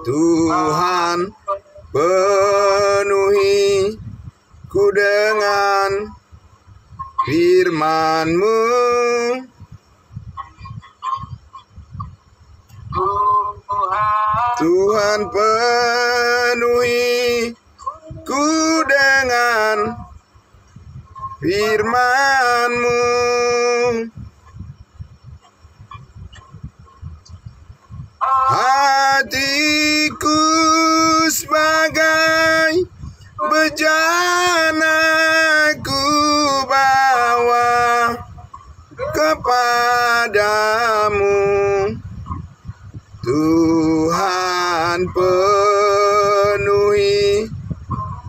Tuhan, penuhi ku dengan firman-Mu. Tuhan, penuhi ku dengan firman-Mu. Hatiku sebagai bejana ku bawa kepadamu. Tuhan, penuhi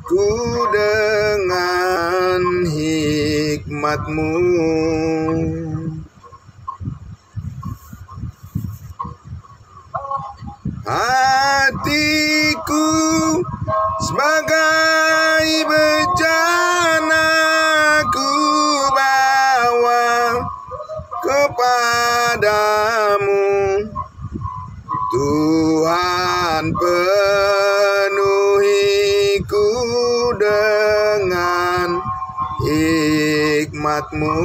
ku dengan hikmat-Mu. Hatiku sebagai bejana ku bawa kepadamu. Tuhan, penuhi ku dengan hikmat-Mu.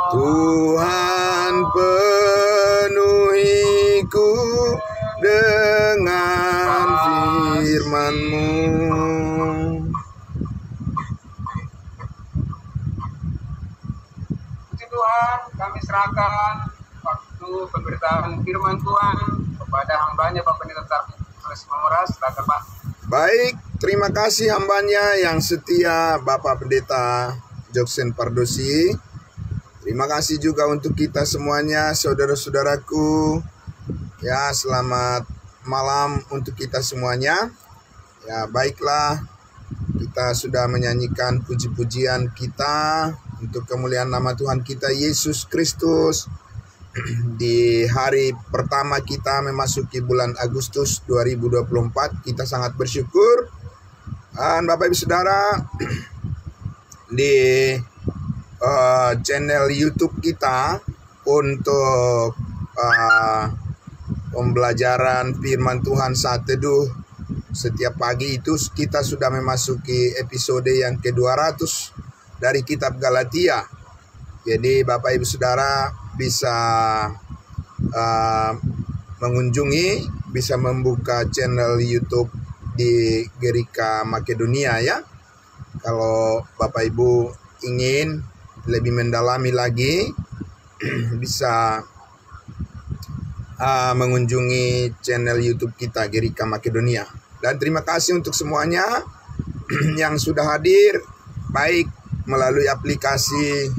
Tuhan, penuhiku dengan firman-Mu. Puji Tuhan, kami serahkan waktu pemberitaan firman Tuhan kepada hambanya Bapak Pendeta Charles Mamoras. Silakan Pak. Baik, terima kasih hambanya yang setia Bapak Pendeta Joksen Pardosi. Terima kasih juga untuk kita semuanya, saudara-saudaraku. Ya, selamat malam untuk kita semuanya. Ya, baiklah, kita sudah menyanyikan puji-pujian kita untuk kemuliaan nama Tuhan kita Yesus Kristus. Di hari pertama kita memasuki bulan Agustus 2024, kita sangat bersyukur. Dan Bapak Ibu Saudara, di channel YouTube kita untuk pembelajaran firman Tuhan saat teduh setiap pagi itu kita sudah memasuki episode yang ke-200 dari kitab Galatia. Jadi Bapak Ibu Saudara bisa mengunjungi, bisa membuka channel YouTube di Gerika Makedonia ya. Kalau Bapak Ibu ingin lebih mendalami lagi, bisa mengunjungi channel YouTube kita Gerika Makedonia. Dan terima kasih untuk semuanya yang sudah hadir, baik melalui aplikasi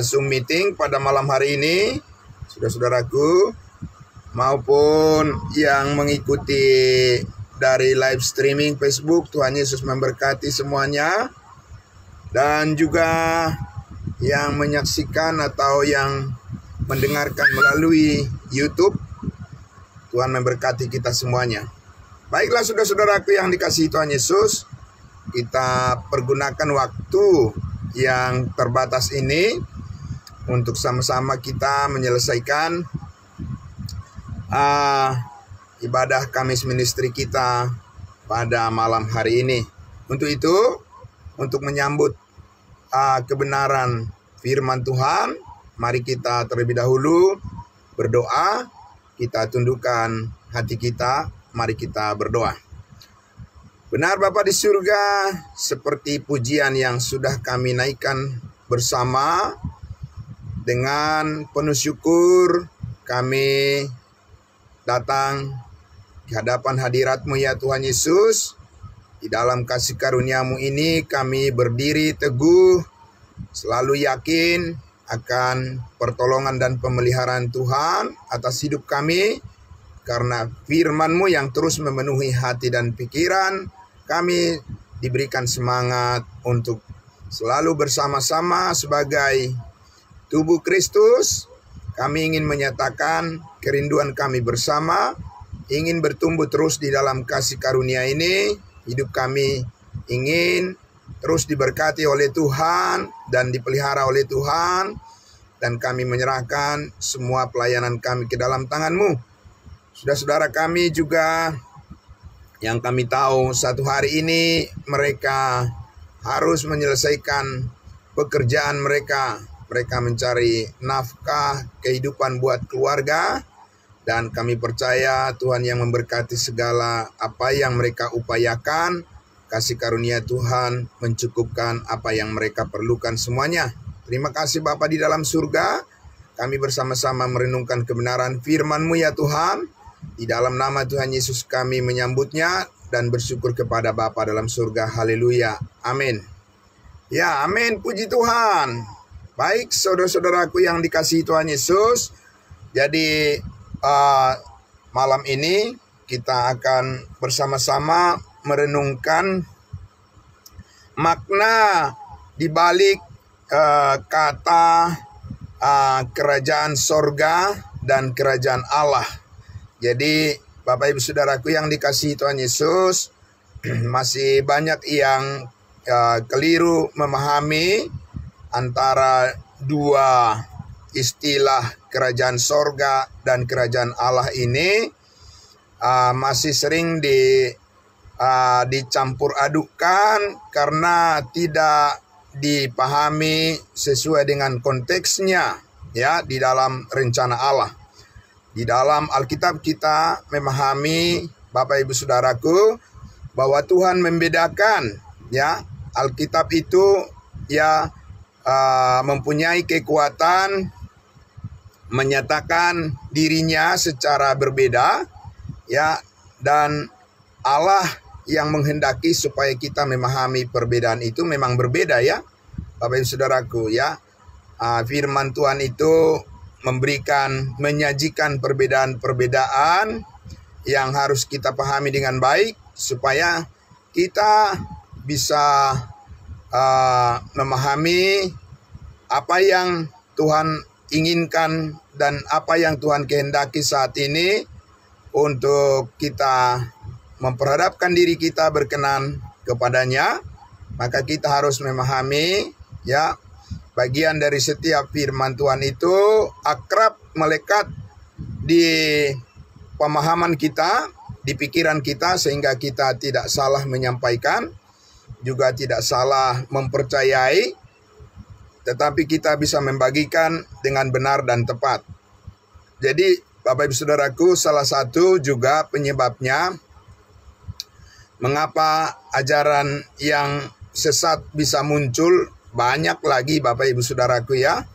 Zoom Meeting pada malam hari ini, saudara-saudaraku, maupun yang mengikuti dari live streaming Facebook. Tuhan Yesus memberkati semuanya. Dan juga yang menyaksikan atau yang mendengarkan melalui YouTube, Tuhan memberkati kita semuanya. Baiklah saudara-saudaraku yang dikasihi Tuhan Yesus, kita pergunakan waktu yang terbatas ini untuk sama-sama kita menyelesaikan ibadah Kamis Ministry kita pada malam hari ini. Untuk itu, untuk menyambut kebenaran firman Tuhan, mari kita terlebih dahulu berdoa. Kita tundukkan hati kita, mari kita berdoa. Benar Bapa di surga, seperti pujian yang sudah kami naikkan bersama, dengan penuh syukur kami datang di hadapan hadirat-Mu ya Tuhan Yesus. Di dalam kasih karunia-Mu ini kami berdiri teguh, selalu yakin akan pertolongan dan pemeliharaan Tuhan atas hidup kami. Karena firman-Mu yang terus memenuhi hati dan pikiran, kami diberikan semangat untuk selalu bersama-sama sebagai tubuh Kristus. Kami ingin menyatakan kerinduan kami bersama, ingin bertumbuh terus di dalam kasih karunia ini. Hidup kami ingin terus diberkati oleh Tuhan dan dipelihara oleh Tuhan. dan kami menyerahkan semua pelayanan kami ke dalam tangan-Mu. Saudara-saudara kami juga yang kami tahu satu hari ini mereka harus menyelesaikan pekerjaan mereka. Mereka mencari nafkah, kehidupan buat keluarga. Dan kami percaya Tuhan yang memberkati segala apa yang mereka upayakan. Kasih karunia Tuhan mencukupkan apa yang mereka perlukan semuanya. Terima kasih Bapa di dalam surga. Kami bersama-sama merenungkan kebenaran firman-Mu ya Tuhan. Di dalam nama Tuhan Yesus kami menyambutnya dan bersyukur kepada Bapa dalam surga. Haleluya. Amin. Ya, amin. Puji Tuhan. Baik, saudara-saudaraku yang dikasihi Tuhan Yesus. Jadi malam ini kita akan bersama-sama merenungkan makna di balik kata kerajaan sorga dan kerajaan Allah. Jadi Bapak Ibu Saudaraku yang dikasihi Tuhan Yesus, masih banyak yang keliru memahami antara dua istilah kerajaan sorga dan kerajaan Allah ini. Masih sering dicampur adukkan karena tidak dipahami sesuai dengan konteksnya ya di dalam rencana Allah. Di dalam Alkitab kita memahami Bapak Ibu Saudaraku bahwa Tuhan membedakan ya, Alkitab itu ya mempunyai kekuatan menyatakan dirinya secara berbeda ya, dan Allah yang menghendaki supaya kita memahami perbedaan itu memang berbeda ya Bapak Ibu Saudaraku ya. Firman Tuhan itu menyajikan perbedaan-perbedaan yang harus kita pahami dengan baik supaya kita bisa memahami apa yang Tuhan inginkan dan apa yang Tuhan kehendaki saat ini untuk kita memperhadapkan diri kita berkenan kepadanya. Maka kita harus memahami ya, bagian dari setiap firman Tuhan itu akrab melekat di pemahaman kita, di pikiran kita, sehingga kita tidak salah menyampaikan, juga tidak salah mempercayai, tetapi kita bisa membagikan dengan benar dan tepat. Jadi Bapak Ibu Saudaraku, salah satu juga penyebabnya mengapa ajaran yang sesat bisa muncul banyak lagi Bapak Ibu Saudaraku ya.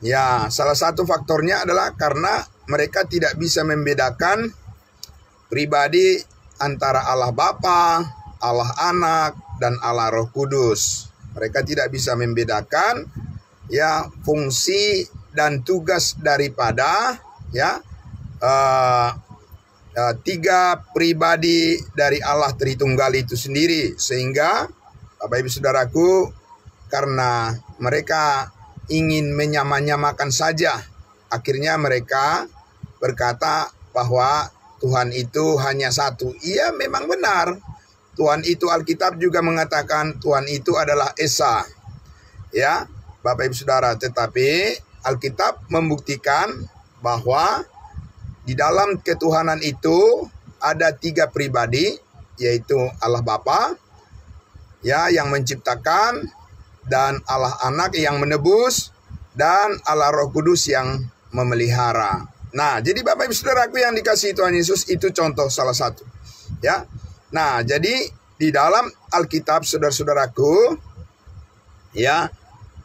Ya, salah satu faktornya adalah karena mereka tidak bisa membedakan pribadi antara Allah Bapa, Allah Anak, dan Allah Roh Kudus. Mereka tidak bisa membedakan ya fungsi dan tugas daripada ya tiga pribadi dari Allah Tritunggal itu sendiri. Sehingga Bapak Ibu Saudaraku, karena mereka ingin menyamakan saja, akhirnya mereka berkata bahwa Tuhan itu hanya satu. Iya, memang benar. Tuhan itu, Alkitab juga mengatakan Tuhan itu adalah Esa. Ya, Bapak Ibu Saudara, tetapi Alkitab membuktikan bahwa di dalam ketuhanan itu ada tiga pribadi, yaitu Allah Bapa ya yang menciptakan, dan Allah Anak yang menebus, dan Allah Roh Kudus yang memelihara. Nah, jadi Bapak Ibu Saudaraku yang dikasihi Tuhan Yesus, itu contoh salah satu ya. Nah, jadi di dalam Alkitab saudara-saudaraku ya,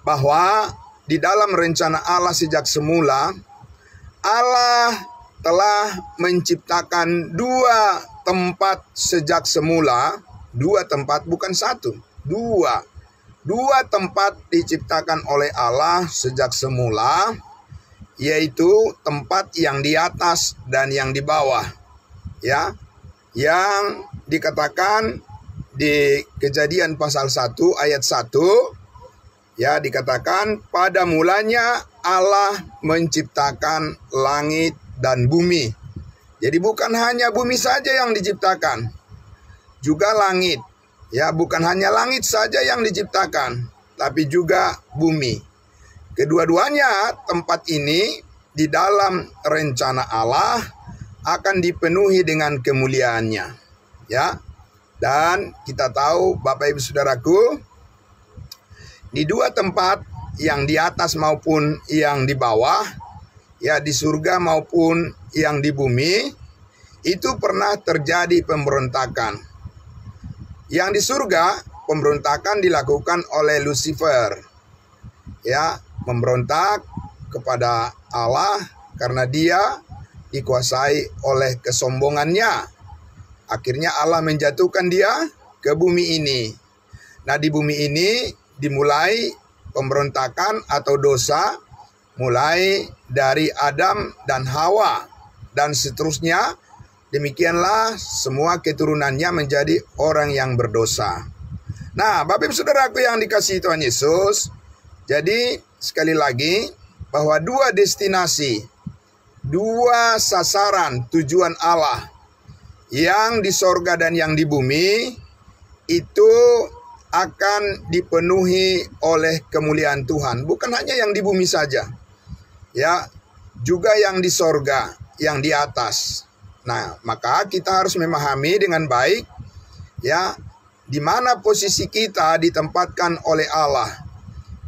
bahwa di dalam rencana Allah sejak semula, Allah telah menciptakan dua tempat sejak semula. Dua tempat, bukan satu, dua. Dua tempat diciptakan oleh Allah sejak semula, yaitu tempat yang di atas dan yang di bawah ya, yang dikatakan di Kejadian pasal 1 ayat 1 ya, dikatakan pada mulanya Allah menciptakan langit dan bumi. Jadi bukan hanya bumi saja yang diciptakan, juga langit ya, bukan hanya langit saja yang diciptakan, tapi juga bumi. Kedua-duanya tempat ini di dalam rencana Allah akan dipenuhi dengan kemuliaannya. Ya. Dan kita tahu Bapak Ibu Saudaraku, di dua tempat yang di atas maupun yang di bawah, ya di surga maupun yang di bumi, itu pernah terjadi pemberontakan. Yang di surga, pemberontakan dilakukan oleh Lucifer. Ya, memberontak kepada Allah karena dia dikuasai oleh kesombongannya. Akhirnya Allah menjatuhkan dia ke bumi ini. Nah, di bumi ini dimulai pemberontakan atau dosa, mulai dari Adam dan Hawa dan seterusnya. Demikianlah semua keturunannya menjadi orang yang berdosa. Nah, Bapak Ibu Saudaraku yang dikasihi Tuhan Yesus, jadi sekali lagi bahwa dua destinasi, dua sasaran tujuan Allah, yang di sorga dan yang di bumi, itu akan dipenuhi oleh kemuliaan Tuhan. Bukan hanya yang di bumi saja, ya, juga yang di sorga, yang di atas. Nah, maka kita harus memahami dengan baik, ya, di mana posisi kita ditempatkan oleh Allah.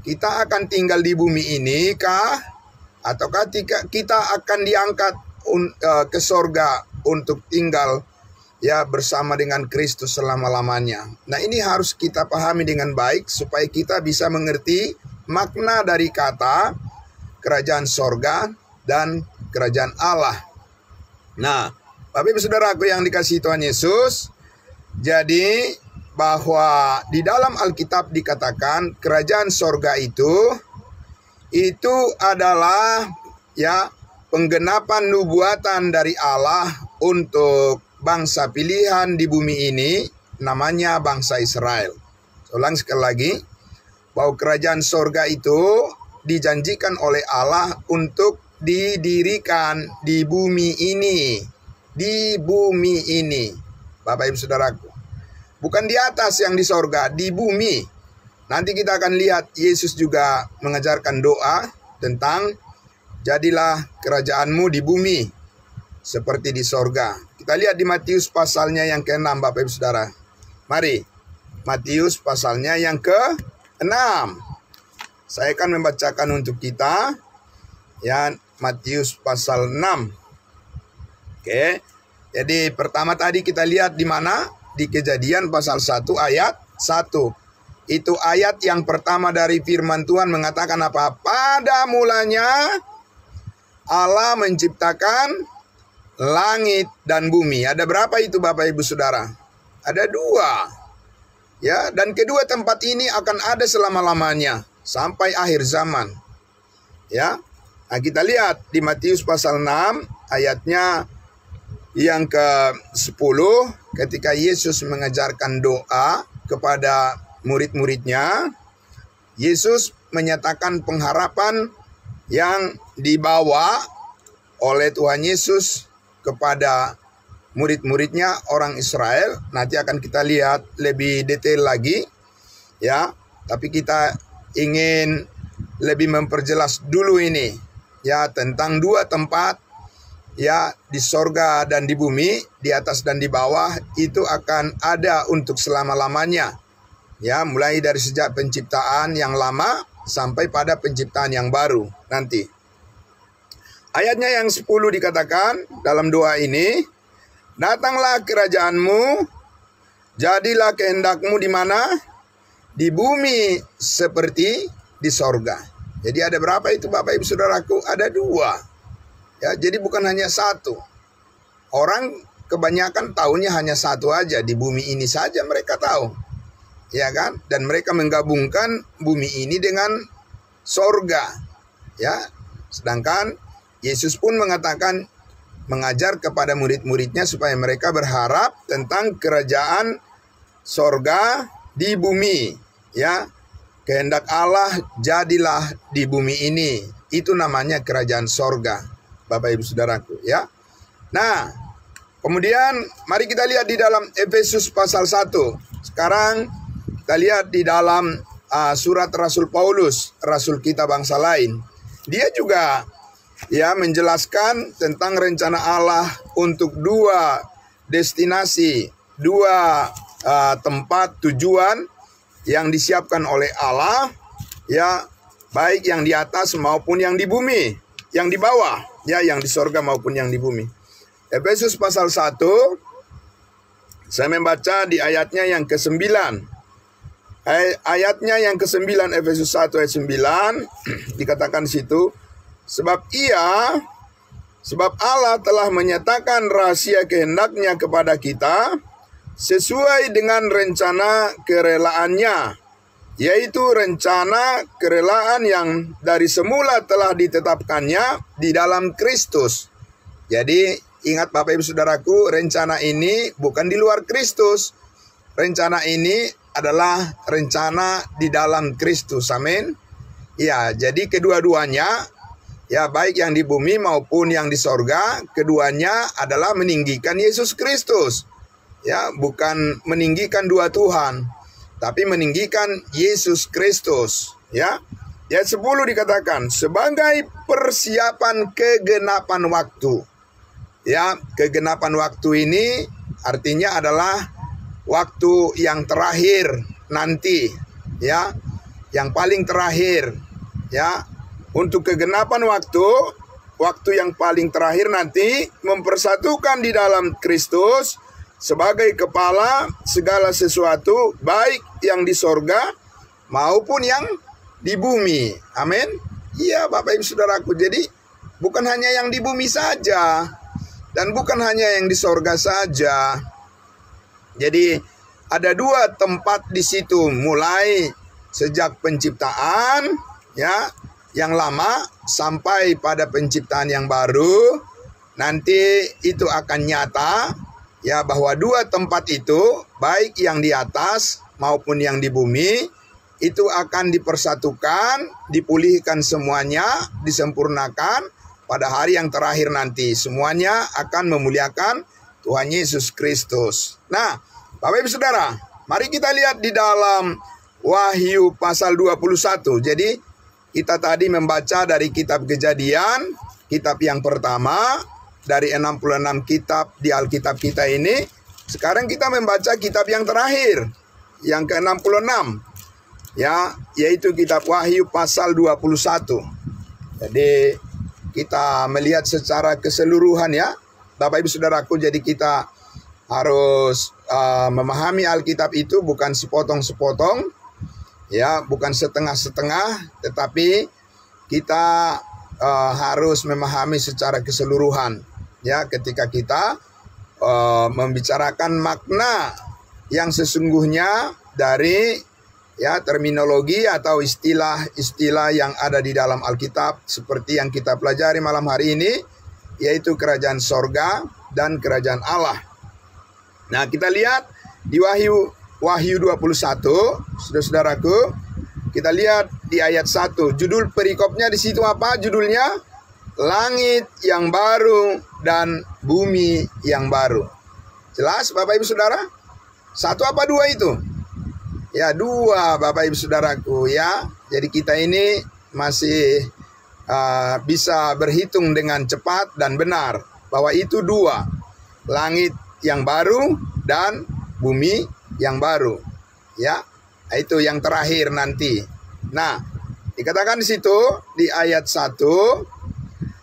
Kita akan tinggal di bumi ini kah? Ataukah kita akan diangkat ke sorga untuk tinggal, ya, bersama dengan Kristus selama-lamanya. Nah, ini harus kita pahami dengan baik supaya kita bisa mengerti makna dari kata kerajaan sorga dan kerajaan Allah. Nah, Bapak Ibu Saudaraku yang dikasihi Tuhan Yesus, jadi bahwa di dalam Alkitab dikatakan kerajaan sorga itu adalah, ya, penggenapan nubuatan dari Allah untuk bangsa pilihan di bumi ini, namanya bangsa Israel. Ulang sekali lagi, bahwa kerajaan sorga itu dijanjikan oleh Allah untuk didirikan di bumi ini. Di bumi ini, Bapak Ibu Saudaraku. Bukan di atas yang di sorga, di bumi. Nanti kita akan lihat Yesus juga mengajarkan doa tentang jadilah kerajaanmu di bumi seperti di sorga. Kita lihat di Matius pasalnya yang ke-6, Bapak Ibu Saudara. Mari, Matius pasalnya yang ke-6. Saya akan membacakan untuk kita, ya, Matius pasal 6. Oke. Jadi pertama tadi kita lihat di mana? Di Kejadian pasal 1 ayat 1. Itu ayat yang pertama dari firman Tuhan mengatakan apa? Pada mulanya Allah menciptakan langit dan bumi. Ada berapa itu Bapak Ibu Saudara? Ada 2. Ya, dan kedua tempat ini akan ada selama-lamanya sampai akhir zaman. Ya. Nah, kita lihat di Matius pasal 6 ayatnya yang ke-10, ketika Yesus mengajarkan doa kepada murid-muridnya, Yesus menyatakan pengharapan yang dibawa oleh Tuhan Yesus kepada murid-muridnya orang Israel. Nanti akan kita lihat lebih detail lagi, ya. Tapi kita ingin lebih memperjelas dulu ini, ya, tentang dua tempat, ya, di sorga dan di bumi, di atas dan di bawah, itu akan ada untuk selama-lamanya. Ya, mulai dari sejak penciptaan yang lama sampai pada penciptaan yang baru nanti. Ayatnya yang 10 dikatakan dalam doa ini, datanglah kerajaanmu, jadilah kehendakmu di mana? Di bumi seperti di sorga. Jadi ada berapa itu Bapak Ibu Saudaraku? Ada 2. Ya, jadi bukan hanya 1. Orang kebanyakan tahunya hanya 1 aja, di bumi ini saja mereka tahu. Ya kan? Dan mereka menggabungkan bumi ini dengan sorga. Ya. Sedangkan Yesus pun mengatakan, mengajar kepada murid-muridnya supaya mereka berharap tentang kerajaan sorga di bumi. Ya. Kehendak Allah jadilah di bumi ini. Itu namanya kerajaan sorga. Bapak Ibu Saudaraku, ya. Nah, kemudian mari kita lihat di dalam Efesus pasal 1. Sekarang kita lihat di dalam surat Rasul Paulus, rasul kita bangsa lain. Dia juga ya menjelaskan tentang rencana Allah untuk dua destinasi, dua tempat tujuan yang disiapkan oleh Allah, ya, baik yang di atas maupun yang di bumi, yang di bawah, ya, yang di sorga maupun yang di bumi. Efesus pasal 1, saya membaca di ayatnya yang ke-9. Ayatnya yang ke-9, Efesus 1 ayat 9, dikatakan di situ, sebab Allah telah menyatakan rahasia kehendaknya kepada kita, sesuai dengan rencana kerelaannya, yaitu rencana kerelaan yang dari semula telah ditetapkannya di dalam Kristus. Jadi ingat Bapak Ibu Saudaraku, rencana ini bukan di luar Kristus. Rencana ini adalah rencana di dalam Kristus. Amin. Ya, jadi kedua-duanya, ya, baik yang di bumi maupun yang di sorga, keduanya adalah meninggikan Yesus Kristus. Ya, bukan meninggikan dua Tuhan, tapi meninggikan Yesus Kristus. Ya, ayat 10 dikatakan sebagai persiapan kegenapan waktu. Ya, kegenapan waktu ini artinya adalah waktu yang terakhir nanti, ya, yang paling terakhir, ya. Untuk kegenapan waktu yang paling terakhir nanti mempersatukan di dalam Kristus sebagai kepala segala sesuatu, baik yang di sorga maupun yang di bumi. Amin. Iya Bapak Ibu Saudaraku, jadi bukan hanya yang di bumi saja, dan bukan hanya yang di sorga saja. Jadi ada dua tempat di situ, mulai sejak penciptaan, ya, yang lama sampai pada penciptaan yang baru. Nanti itu akan nyata, ya, bahwa dua tempat itu, baik yang di atas maupun yang di bumi, itu akan dipersatukan, dipulihkan semuanya, disempurnakan pada hari yang terakhir nanti. Semuanya akan memuliakan Tuhan Yesus Kristus. Nah, Bapak Ibu Saudara, mari kita lihat di dalam Wahyu pasal 21. Jadi, kita tadi membaca dari kitab Kejadian, kitab yang pertama, dari 66 kitab di Alkitab kita ini. Sekarang kita membaca kitab yang terakhir, yang ke-66, ya, yaitu kitab Wahyu pasal 21. Jadi kita melihat secara keseluruhan, ya Bapak Ibu Saudaraku. Jadi kita harus memahami Alkitab itu bukan sepotong-sepotong, ya, bukan setengah-setengah, tetapi kita harus memahami secara keseluruhan, ya, ketika kita membicarakan makna yang sesungguhnya dari, ya, terminologi atau istilah-istilah yang ada di dalam Alkitab, seperti yang kita pelajari malam hari ini, yaitu kerajaan sorga dan kerajaan Allah. Nah, kita lihat di Wahyu 21, saudara-saudaraku, kita lihat di ayat 1. Judul perikopnya di situ apa? Judulnya Langit yang baru dan bumi yang baru. Jelas Bapak Ibu Saudara? Satu apa dua itu? Ya, dua Bapak Ibu Saudaraku, ya. Jadi kita ini masih bisa berhitung dengan cepat dan benar bahwa itu dua. Langit yang baru dan bumi yang baru. Ya, itu yang terakhir nanti. Nah, dikatakan di situ di ayat 1,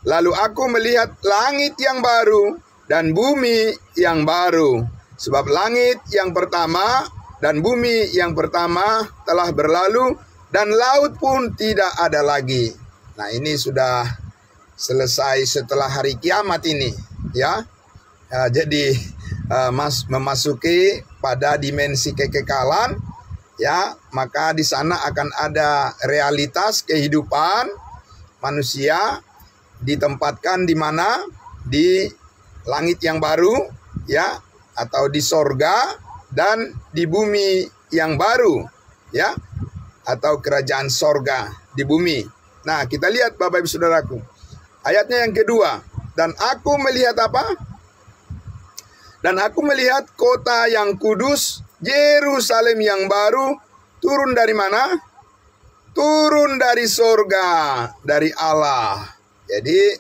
lalu aku melihat langit yang baru dan bumi yang baru, sebab langit yang pertama dan bumi yang pertama telah berlalu dan laut pun tidak ada lagi. Nah, ini sudah selesai setelah hari kiamat ini, ya. Jadi memasuki pada dimensi kekekalan, ya, maka di sana akan ada realitas kehidupan manusia ditempatkan di mana? Di langit yang baru, ya, atau di sorga, dan di bumi yang baru, ya, atau kerajaan sorga di bumi. Nah, kita lihat Bapak Ibu Saudaraku, ayatnya yang kedua. Dan aku melihat apa? Dan aku melihat kota yang kudus, Yerusalem yang baru, turun dari mana? turun dari sorga, dari Allah. Jadi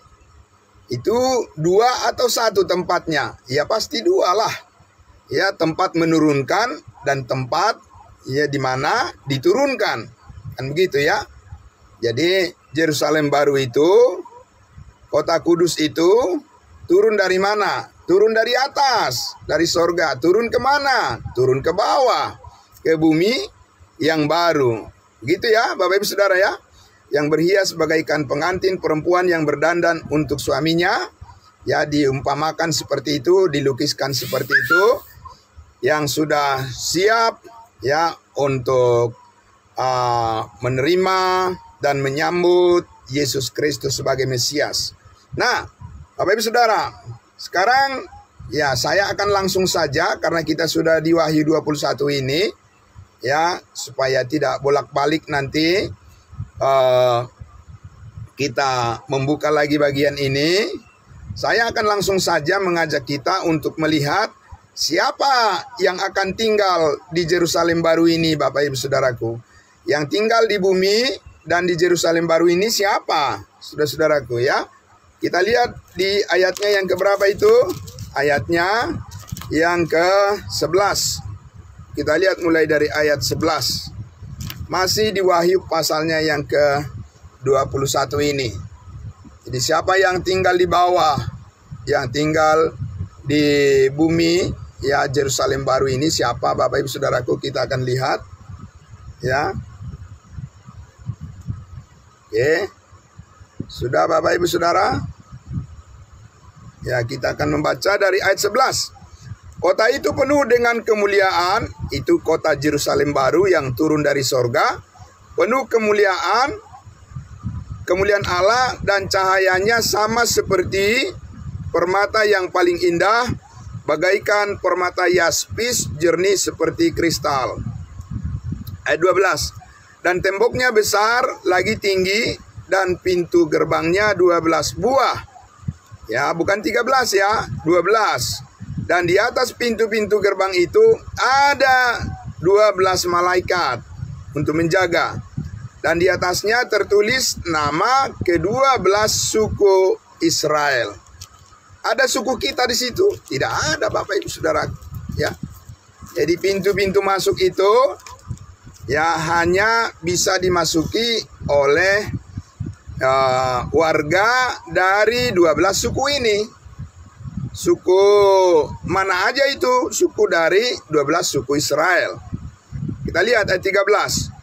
itu dua atau satu tempatnya? Ya pasti dua lah. Ya, tempat menurunkan dan tempat ya di mana diturunkan. Kan begitu ya. Jadi Yerusalem baru itu, kota kudus itu turun dari mana? Turun dari atas, dari sorga. Turun ke mana? Turun ke bawah, ke bumi yang baru. Gitu ya Bapak Ibu Saudara ya. Yang berhias bagaikan pengantin perempuan yang berdandan untuk suaminya. Ya, diumpamakan seperti itu, dilukiskan seperti itu. Yang sudah siap ya untuk menerima dan menyambut Yesus Kristus sebagai Mesias. Nah, Bapak Ibu Saudara, sekarang ya saya akan langsung saja karena kita sudah di Wahyu 21 ini. Ya, supaya tidak bolak-balik nanti kita membuka lagi bagian ini. Saya akan langsung saja mengajak kita untuk melihat siapa yang akan tinggal di Yerusalem baru ini, Bapak Ibu Saudaraku. Yang tinggal di bumi dan di Yerusalem baru ini siapa, saudara-saudaraku ya. Kita lihat di ayatnya yang keberapa itu? Ayatnya yang ke-11. Kita lihat mulai dari ayat 11. Masih di Wahyu pasalnya yang ke-21 ini. Jadi siapa yang tinggal di bawah, yang tinggal di bumi, ya Yerusalem baru ini siapa Bapak Ibu Saudaraku, kita akan lihat. Ya. Oke. Sudah Bapak Ibu Saudara? Ya, kita akan membaca dari ayat 11. Kota itu penuh dengan kemuliaan, itu kota Yerusalem baru yang turun dari sorga, penuh kemuliaan Allah dan cahayanya sama seperti permata yang paling indah, bagaikan permata yaspis jernih seperti kristal. Ayat 12. Dan temboknya besar, lagi tinggi, dan pintu gerbangnya 12 buah. Ya, bukan 13 ya, 12. Dan di atas pintu-pintu gerbang itu ada 12 malaikat untuk menjaga. Dan di atasnya tertulis nama ke-12 suku Israel. Ada suku kita di situ? Tidak ada Bapak Ibu Saudara. Ya. Jadi pintu-pintu masuk itu ya hanya bisa dimasuki oleh warga dari 12 suku ini. Suku mana aja itu? Suku dari 12 suku Israel. Kita lihat ayat 13.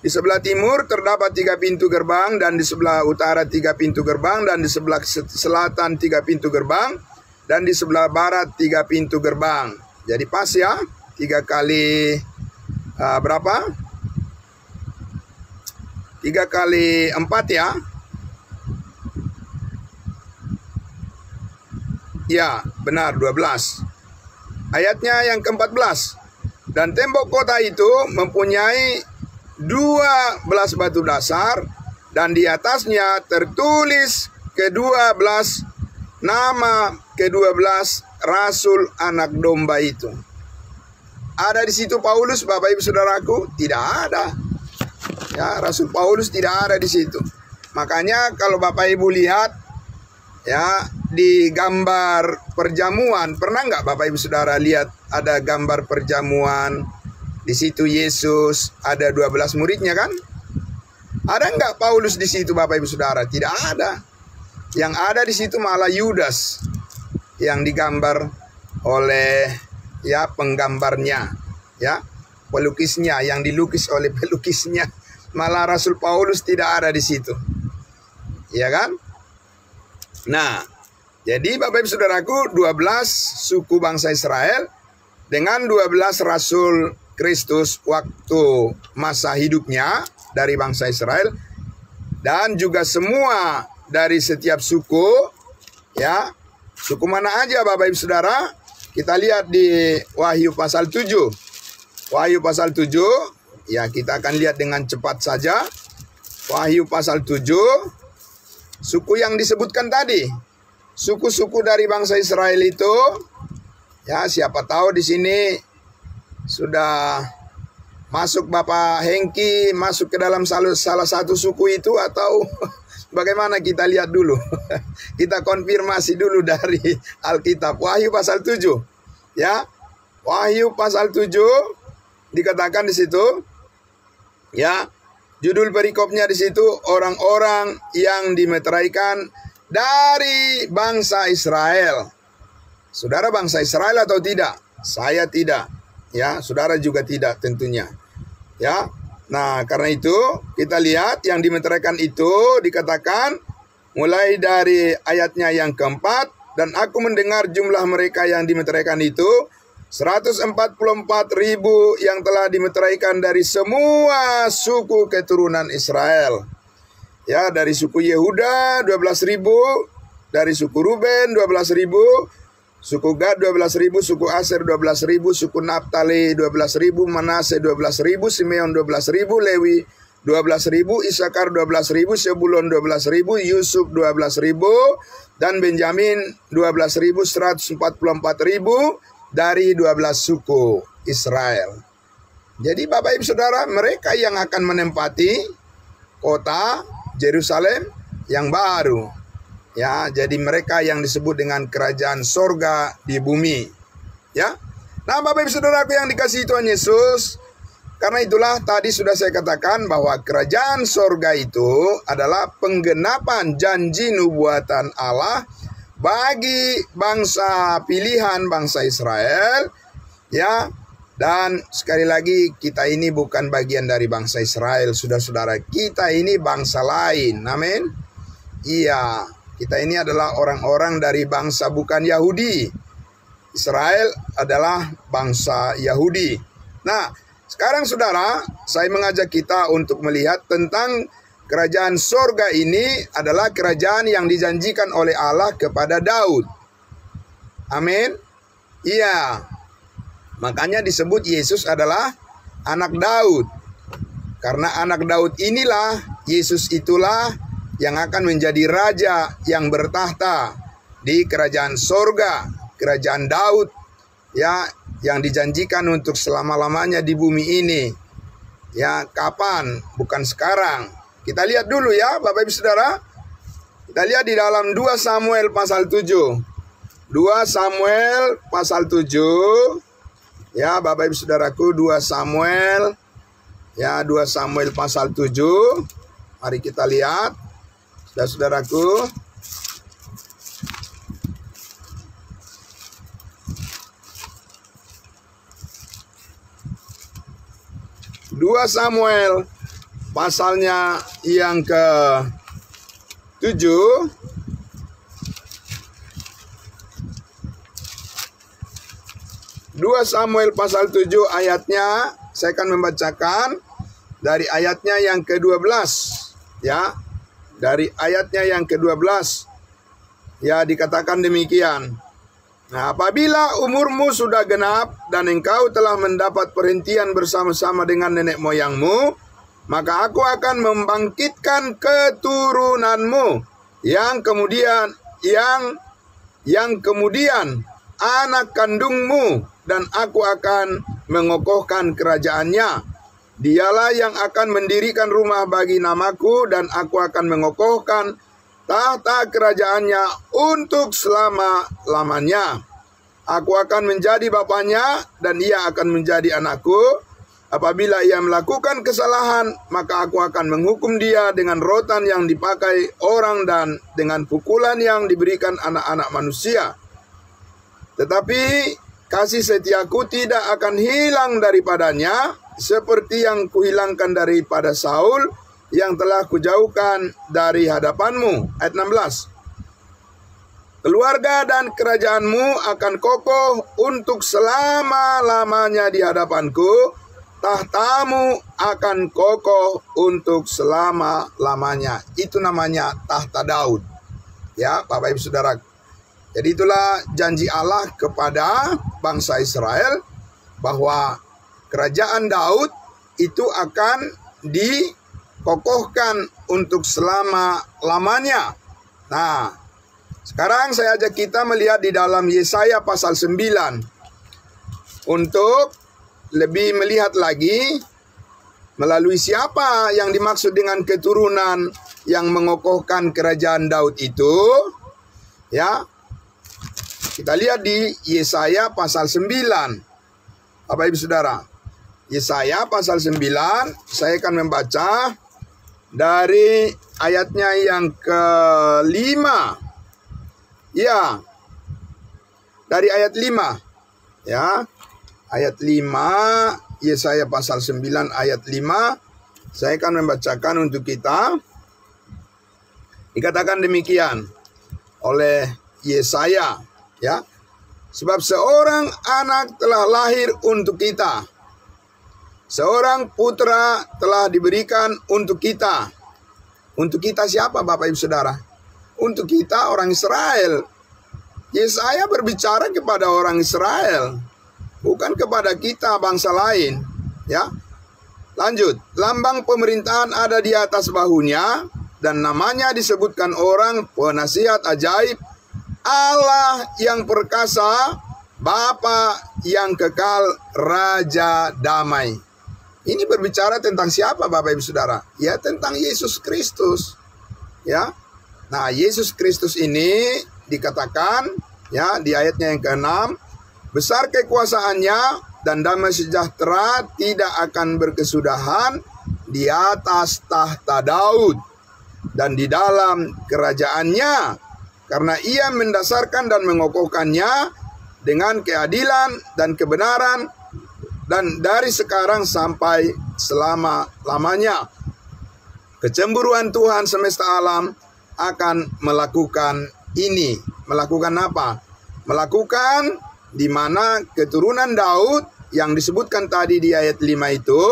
Di sebelah timur terdapat 3 pintu gerbang, dan di sebelah utara 3 pintu gerbang, dan di sebelah selatan 3 pintu gerbang, dan di sebelah barat 3 pintu gerbang. Jadi pas ya, 3 kali berapa? 3 kali 4 ya. Ya, benar 12. Ayatnya yang ke-14. Dan tembok kota itu mempunyai 12 batu dasar, dan di atasnya tertulis ke-12 nama ke-12 Rasul Anak Domba itu. Ada di situ Paulus, Bapak Ibu Saudaraku? Tidak ada. Ya, Rasul Paulus tidak ada di situ. Makanya kalau Bapak Ibu lihat ya di gambar perjamuan, pernah nggak Bapak Ibu Saudara lihat ada gambar perjamuan? Di situ Yesus, ada 12 muridnya kan? Ada nggak Paulus di situ Bapak Ibu Saudara? Tidak ada. Yang ada di situ malah Yudas yang digambar oleh ya penggambarnya, ya pelukisnya, yang dilukis oleh pelukisnya. Malah Rasul Paulus tidak ada di situ. Ya kan? Nah, jadi Bapak Ibu Saudaraku, 12 suku bangsa Israel dengan 12 rasul Kristus waktu masa hidupnya dari bangsa Israel, dan juga semua dari setiap suku, ya, suku mana aja Bapak Ibu Saudara? Kita lihat di Wahyu pasal 7. Wahyu pasal 7, ya kita akan lihat dengan cepat saja. Wahyu pasal 7, suku yang disebutkan tadi, suku-suku dari bangsa Israel itu, ya siapa tahu di sini sudah masuk Bapak Hengki masuk ke dalam salah satu suku itu atau bagaimana, kita lihat dulu. Kita konfirmasi dulu dari Alkitab. Wahyu pasal 7. Ya. Wahyu pasal 7 dikatakan di situ, ya. Judul perikopnya di situ, orang-orang yang dimeteraikan dari bangsa Israel. Saudara bangsa Israel atau tidak? Saya tidak. Ya, saudara juga tidak tentunya. Ya. Nah, karena itu kita lihat yang dimeteraikan itu dikatakan mulai dari ayatnya yang keempat, dan aku mendengar jumlah mereka yang dimeteraikan itu 144.000 yang telah dimeteraikan dari semua suku keturunan Israel. Ya, dari suku Yehuda 12.000, dari suku Ruben 12.000, suku Gad 12.000, suku Aser 12.000, suku Naftali 12.000, Manase 12.000, Simeon 12.000, Lewi 12.000, Isakar 12.000, Sebulon 12.000, Yusuf 12.000, dan Benjamin 12.000, 144.000 dari 12 suku Israel. Jadi Bapak Ibu Saudara, mereka yang akan menempati kota Yerusalem yang baru. Ya, jadi mereka yang disebut dengan kerajaan sorga di bumi. Ya. Nah, Bapak Ibu Saudaraku yang dikasihi Tuhan Yesus, karena itulah tadi sudah saya katakan bahwa kerajaan sorga itu adalah penggenapan janji nubuatan Allah bagi bangsa pilihan bangsa Israel. Ya. Dan sekali lagi, kita ini bukan bagian dari bangsa Israel, saudara-saudara. Kita ini bangsa lain. Amin. Iya. Kita ini adalah orang-orang dari bangsa bukan Yahudi. Israel adalah bangsa Yahudi. Nah, sekarang saudara, saya mengajak kita untuk melihat tentang kerajaan sorga ini adalah kerajaan yang dijanjikan oleh Allah kepada Daud. Amin. Iya. Makanya disebut Yesus adalah anak Daud. Karena anak Daud inilah, Yesus itulah yang akan menjadi raja yang bertahta di kerajaan sorga, kerajaan Daud, ya, yang dijanjikan untuk selama-lamanya di bumi ini. Ya, kapan? Bukan sekarang. Kita lihat dulu ya, Bapak Ibu Saudara. Kita lihat di dalam 2 Samuel pasal 7. 2 Samuel pasal 7. Ya, Bapak Ibu Saudaraku, 2 Samuel. Ya, 2 Samuel pasal 7. Mari kita lihat. Saudaraku, Dua Samuel pasalnya yang ke-7. 2 Samuel pasal 7 ayatnya, saya akan membacakan dari ayatnya yang ke-12. Ya. Dari ayatnya yang ke-12, ya, dikatakan demikian. Nah, apabila umurmu sudah genap dan engkau telah mendapat perhentian bersama-sama dengan nenek moyangmu, maka aku akan membangkitkan keturunanmu yang kemudian anak kandungmu, dan aku akan mengokohkan kerajaannya. Dialah yang akan mendirikan rumah bagi namaku, dan aku akan mengokohkan tahta kerajaannya untuk selama-lamanya. Aku akan menjadi bapaknya, dan ia akan menjadi anakku. Apabila ia melakukan kesalahan, maka aku akan menghukum dia dengan rotan yang dipakai orang dan dengan pukulan yang diberikan anak-anak manusia. Tetapi kasih setiaku tidak akan hilang daripadanya, seperti yang kuhilangkan daripada Saul yang telah kujauhkan dari hadapanmu. Ayat 16. Keluarga dan kerajaanmu akan kokoh untuk selama-lamanya di hadapanku. Tahtamu akan kokoh untuk selama-lamanya. Itu namanya tahta Daud. Ya, Bapak Ibu Saudara. Jadi itulah janji Allah kepada bangsa Israel bahwa kerajaan Daud itu akan dikokohkan untuk selama-lamanya. Nah, sekarang saya ajak kita melihat di dalam Yesaya pasal 9 untuk lebih melihat lagi Melalui siapa yang dimaksud dengan keturunan yang mengokohkan kerajaan Daud itu? Ya, kita lihat di Yesaya pasal 9. Bapak Ibu Saudara, Yesaya pasal 9, saya akan membaca dari ayatnya yang ke-5. Ya, dari ayat 5. Ya, ayat 5, Yesaya pasal 9 ayat 5. Saya akan membacakan untuk kita. Dikatakan demikian oleh Yesaya, ya. Sebab seorang anak telah lahir untuk kita, seorang putra telah diberikan untuk kita. Untuk kita siapa, Bapak Ibu Saudara? Untuk kita orang Israel. Yesaya berbicara kepada orang Israel, bukan kepada kita bangsa lain, ya. Lanjut, lambang pemerintahan ada di atas bahunya, dan namanya disebutkan orang penasihat ajaib, Allah yang perkasa, Bapa yang kekal, Raja damai. Ini berbicara tentang siapa, Bapak Ibu Saudara? Ya, tentang Yesus Kristus. Ya. Nah, Yesus Kristus ini dikatakan, ya, di ayatnya yang ke-6, besar kekuasaannya dan damai sejahtera tidak akan berkesudahan di atas tahta Daud dan di dalam kerajaannya, karena ia mendasarkan dan mengokohkannya dengan keadilan dan kebenaran, dan dari sekarang sampai selama-lamanya. Kecemburuan Tuhan semesta alam akan melakukan ini. Melakukan apa? Melakukan di mana keturunan Daud yang disebutkan tadi di ayat 5 itu,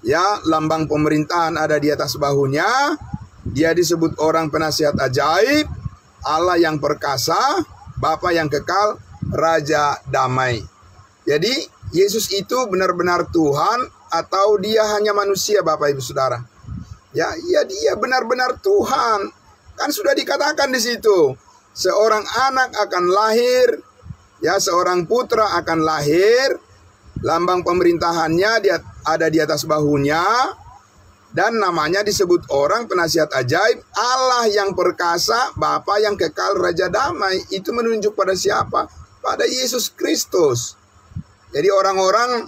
ya, lambang pemerintahan ada di atas bahunya. Dia disebut orang penasihat ajaib, Allah yang perkasa, Bapa yang kekal, Raja damai. Jadi Yesus itu benar-benar Tuhan atau dia hanya manusia, Bapak Ibu Saudara? Ya, dia benar-benar Tuhan. Kan sudah dikatakan di situ, seorang anak akan lahir, ya, seorang putra akan lahir, lambang pemerintahannya dia ada di atas bahunya, dan namanya disebut orang penasihat ajaib, Allah yang perkasa, Bapa yang kekal, Raja damai. Itu menunjuk pada siapa? Pada Yesus Kristus. Jadi orang-orang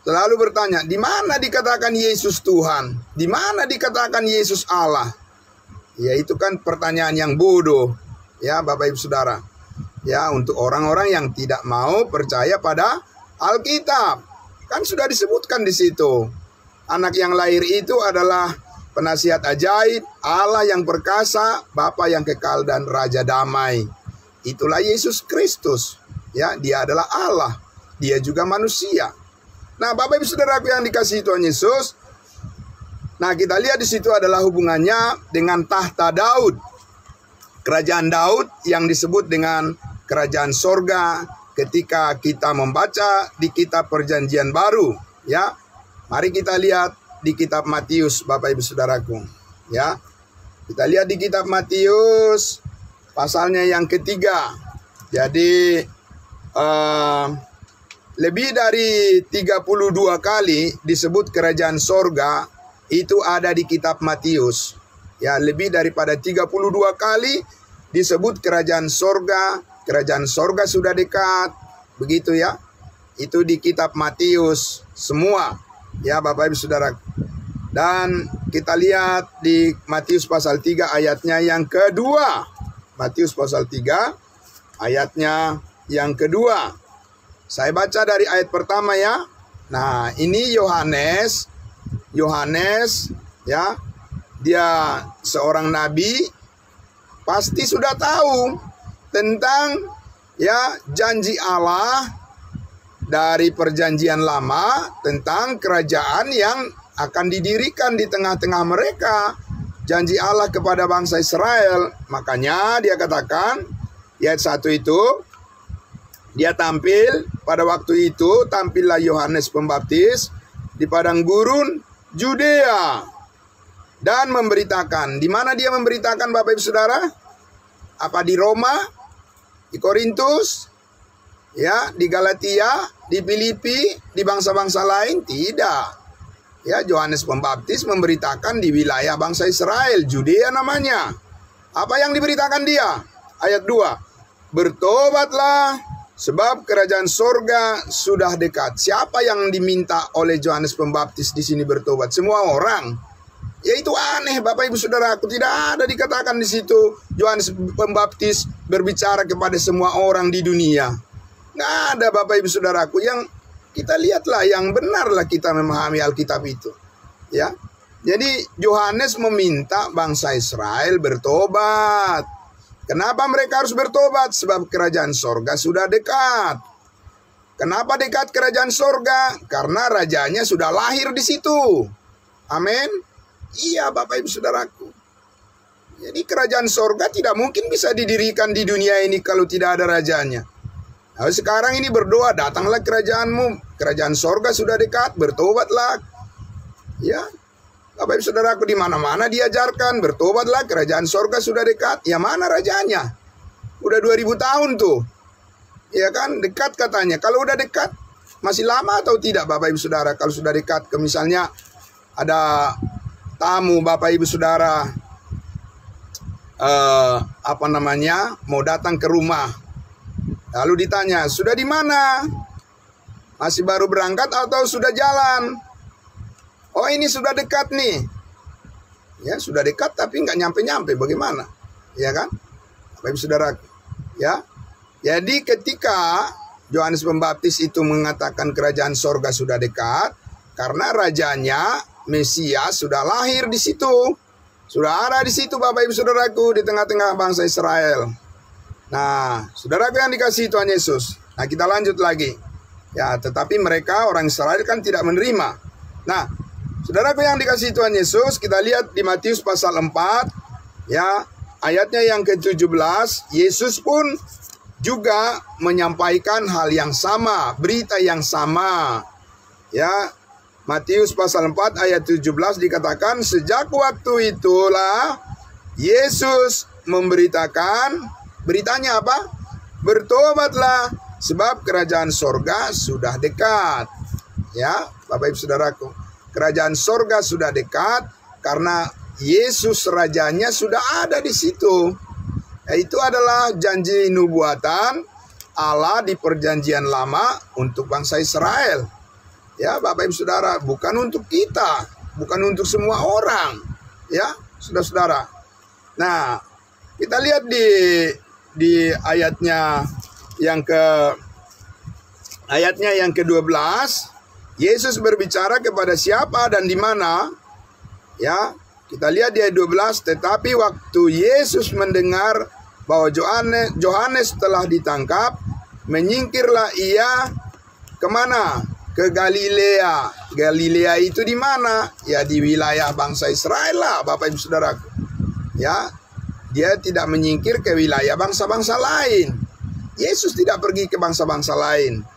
selalu bertanya, di mana dikatakan Yesus Tuhan? Di mana dikatakan Yesus Allah? Ya, itu kan pertanyaan yang bodoh, ya, Bapak Ibu Saudara. Ya, untuk orang-orang yang tidak mau percaya pada Alkitab. Kan sudah disebutkan di situ. Anak yang lahir itu adalah penasihat ajaib, Allah yang perkasa, Bapa yang kekal, dan Raja damai. Itulah Yesus Kristus. Ya, dia adalah Allah. Dia juga manusia. Nah, Bapak Ibu Saudaraku yang dikasihi Tuhan Yesus, nah, kita lihat di situ adalah hubungannya dengan tahta Daud. Kerajaan Daud yang disebut dengan kerajaan sorga ketika kita membaca di kitab Perjanjian Baru, ya. Mari kita lihat di kitab Matius, Bapak Ibu Saudaraku, ya. Kita lihat di kitab Matius pasalnya yang ketiga. Jadi lebih dari 32 kali disebut kerajaan sorga itu ada di kitab Matius. Ya, lebih daripada 32 kali disebut kerajaan sorga. Kerajaan sorga sudah dekat, begitu ya. Itu di kitab Matius semua, ya, Bapak Ibu Saudara. Dan kita lihat di Matius pasal 3 ayatnya yang kedua. Matius pasal 3 ayatnya yang kedua. Saya baca dari ayat pertama, ya. Nah, ini Yohanes, ya, dia seorang nabi, pasti sudah tahu tentang, ya, janji Allah dari perjanjian lama tentang kerajaan yang akan didirikan di tengah-tengah mereka. Janji Allah kepada bangsa Israel. Makanya dia katakan di ayat 1 itu, dia tampil pada waktu itu, tampillah Yohanes Pembaptis di padang gurun Judea dan memberitakan. Di mana dia memberitakan, Bapak Ibu Saudara? Apa di Roma? Di Korintus? Ya, di Galatia, di Filipi, di bangsa-bangsa lain? Tidak. Ya, Yohanes Pembaptis memberitakan di wilayah bangsa Israel, Judea namanya. Apa yang diberitakan dia? Ayat 2. Bertobatlah sebab kerajaan sorga sudah dekat. Siapa yang diminta oleh Yohanes Pembaptis di sini bertobat? Semua orang. Ya, itu aneh Bapak Ibu Saudaraku, tidak ada dikatakan di situ Yohanes Pembaptis berbicara kepada semua orang di dunia. Nggak ada Bapak Ibu Saudaraku. Yang kita lihatlah yang benarlah kita memahami Alkitab itu. Ya. Jadi Yohanes meminta bangsa Israel bertobat. Kenapa mereka harus bertobat? Sebab kerajaan sorga sudah dekat. Kenapa dekat kerajaan sorga? Karena rajanya sudah lahir di situ. Amin. Iya Bapak Ibu Saudaraku. Jadi kerajaan sorga tidak mungkin bisa didirikan di dunia ini kalau tidak ada rajanya. Nah, sekarang ini berdoa, datanglah kerajaanmu. Kerajaan sorga sudah dekat, bertobatlah. Ya, Bapak Ibu Saudaraku, di mana-mana diajarkan, bertobatlah, kerajaan sorga sudah dekat. Ya, mana rajanya? Udah 2000 tahun tuh. Ya kan, dekat katanya. Kalau udah dekat, masih lama atau tidak Bapak Ibu Saudara? Kalau sudah dekat, misalnya ada tamu Bapak Ibu Saudara, mau datang ke rumah. Lalu ditanya, sudah di mana? Masih baru berangkat atau sudah jalan? Oh, ini sudah dekat nih. Ya, sudah dekat tapi nggak nyampe-nyampe. Bagaimana? Ya kan? Bapak Ibu Saudara. Ya. Jadi ketika Yohanes Pembaptis itu mengatakan kerajaan sorga sudah dekat, karena rajanya Mesias sudah lahir di situ. Sudah ada di situ Bapak Ibu Saudaraku, di tengah-tengah bangsa Israel. Nah, saudaraku yang dikasihi Tuhan Yesus. Nah, kita lanjut lagi. Ya, tetapi mereka orang Israel kan tidak menerima. Nah, saudaraku yang dikasihi Tuhan Yesus, kita lihat di Matius pasal 4, ya, ayatnya yang ke-17, Yesus pun juga menyampaikan hal yang sama, berita yang sama. Ya, Matius pasal 4 ayat 17 dikatakan, sejak waktu itulah Yesus memberitakan, beritanya apa? Bertobatlah sebab kerajaan sorga sudah dekat. Ya, Bapak Ibu Saudaraku, kerajaan sorga sudah dekat karena Yesus rajanya sudah ada di situ. Itu adalah janji nubuatan Allah di perjanjian lama untuk bangsa Israel. Ya, Bapak Ibu Saudara, bukan untuk kita, bukan untuk semua orang. Ya, saudara-saudara. Nah, kita lihat di ayatnya yang ke-12, Yesus berbicara kepada siapa dan di mana? Ya, kita lihat di ayat 12, tetapi waktu Yesus mendengar bahwa Yohanes telah ditangkap, menyingkirlah ia kemana? Ke Galilea. Galilea itu di mana? Ya, di wilayah bangsa Israel lah, Bapak Ibu Saudaraku. Ya, dia tidak menyingkir ke wilayah bangsa-bangsa lain. Yesus tidak pergi ke bangsa-bangsa lain.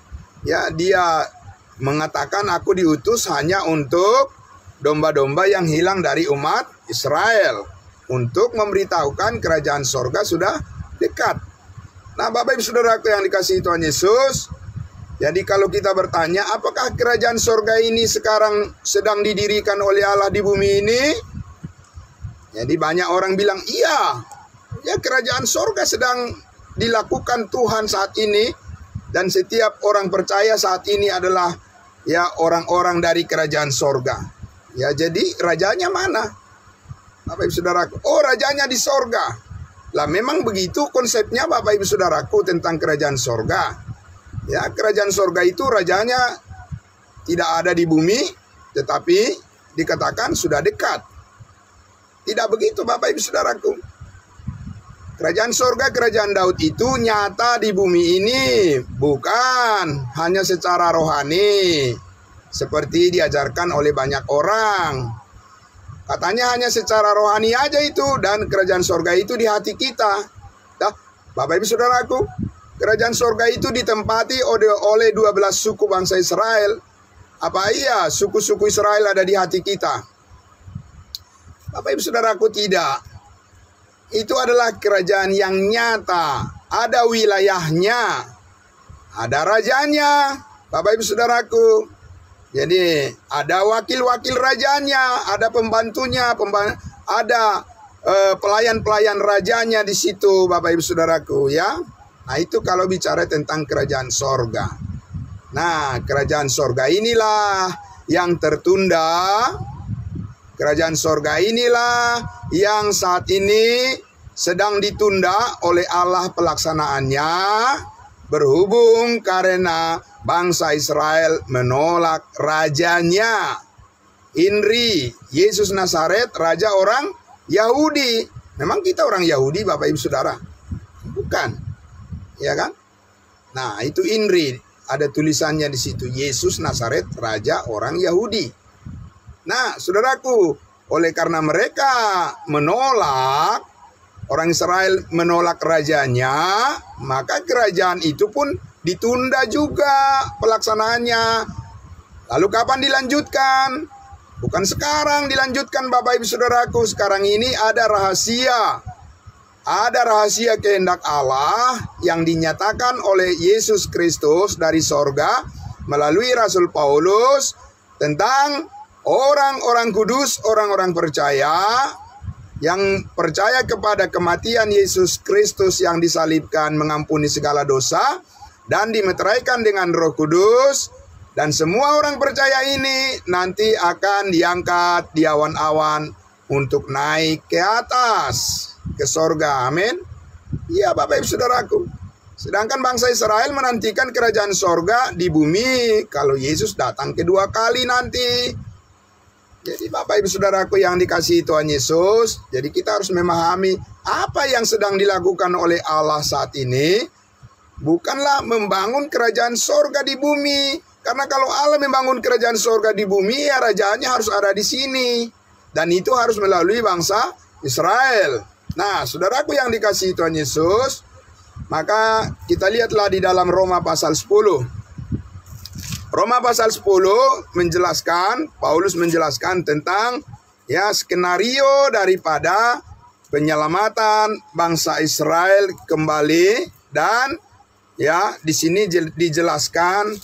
Ya, dia mengatakan aku diutus hanya untuk domba-domba yang hilang dari umat Israel, untuk memberitahukan kerajaan sorga sudah dekat. Nah, Bapak Ibu Saudaraku yang dikasihi Tuhan Yesus, jadi kalau kita bertanya, apakah kerajaan sorga ini sekarang sedang didirikan oleh Allah di bumi ini? Jadi banyak orang bilang, iya, ya kerajaan sorga sedang dilakukan Tuhan saat ini. Dan setiap orang percaya saat ini adalah ya orang-orang dari kerajaan sorga. Ya, jadi rajanya mana? Bapak Ibu Saudaraku, oh rajanya di sorga. Lah memang begitu konsepnya Bapak Ibu Saudaraku tentang kerajaan sorga. Ya, kerajaan sorga itu rajanya tidak ada di bumi, tetapi dikatakan sudah dekat. Tidak begitu Bapak Ibu Saudaraku. Kerajaan sorga, kerajaan Daud itu nyata di bumi ini, bukan hanya secara rohani, seperti diajarkan oleh banyak orang. Katanya hanya secara rohani aja itu, dan kerajaan sorga itu di hati kita. Nah, Bapak Ibu Saudaraku, kerajaan sorga itu ditempati oleh 12 suku bangsa Israel. Apa iya suku-suku Israel ada di hati kita? Bapak Ibu Saudaraku, tidak. Itu adalah kerajaan yang nyata. Ada wilayahnya. Ada rajanya. Bapak Ibu Saudaraku. Jadi ada wakil-wakil rajanya, ada pembantunya, ada pelayan-pelayan rajanya di situ, Bapak Ibu Saudaraku ya. Nah itu kalau bicara tentang kerajaan sorga. Nah kerajaan sorga inilah yang tertunda. Kerajaan sorga inilah yang saat ini sedang ditunda oleh Allah pelaksanaannya, berhubung karena bangsa Israel menolak rajanya. INRI, Yesus Nazaret, raja orang Yahudi. Memang kita orang Yahudi, Bapak Ibu Saudara? Bukan. Ya kan? Nah, itu INRI. Ada tulisannya di situ, Yesus Nazaret, raja orang Yahudi. Nah, saudaraku, oleh karena mereka menolak, orang Israel menolak rajanya, maka kerajaan itu pun ditunda juga pelaksanaannya. Lalu kapan dilanjutkan? Bukan sekarang dilanjutkan, Bapak Ibu Saudaraku. Sekarang ini ada rahasia. Ada rahasia kehendak Allah yang dinyatakan oleh Yesus Kristus dari sorga melalui Rasul Paulus tentang orang-orang kudus, orang-orang percaya yang percaya kepada kematian Yesus Kristus yang disalibkan mengampuni segala dosa dan dimeteraikan dengan Roh Kudus. Dan semua orang percaya ini nanti akan diangkat di awan-awan untuk naik ke atas, ke sorga. Amin. Iya Bapak Ibu Saudaraku. Sedangkan bangsa Israel menantikan kerajaan sorga di bumi kalau Yesus datang kedua kali nanti. Jadi Bapak Ibu Saudaraku yang dikasihi Tuhan Yesus, jadi kita harus memahami apa yang sedang dilakukan oleh Allah saat ini. Bukanlah membangun kerajaan sorga di bumi. Karena kalau Allah membangun kerajaan sorga di bumi, ya rajaannya harus ada di sini. Dan itu harus melalui bangsa Israel. Nah, saudaraku yang dikasihi Tuhan Yesus, maka kita lihatlah di dalam Roma pasal 10. Roma pasal 10 menjelaskan, Paulus menjelaskan tentang ya skenario daripada penyelamatan bangsa Israel kembali, dan ya di sini dijelaskan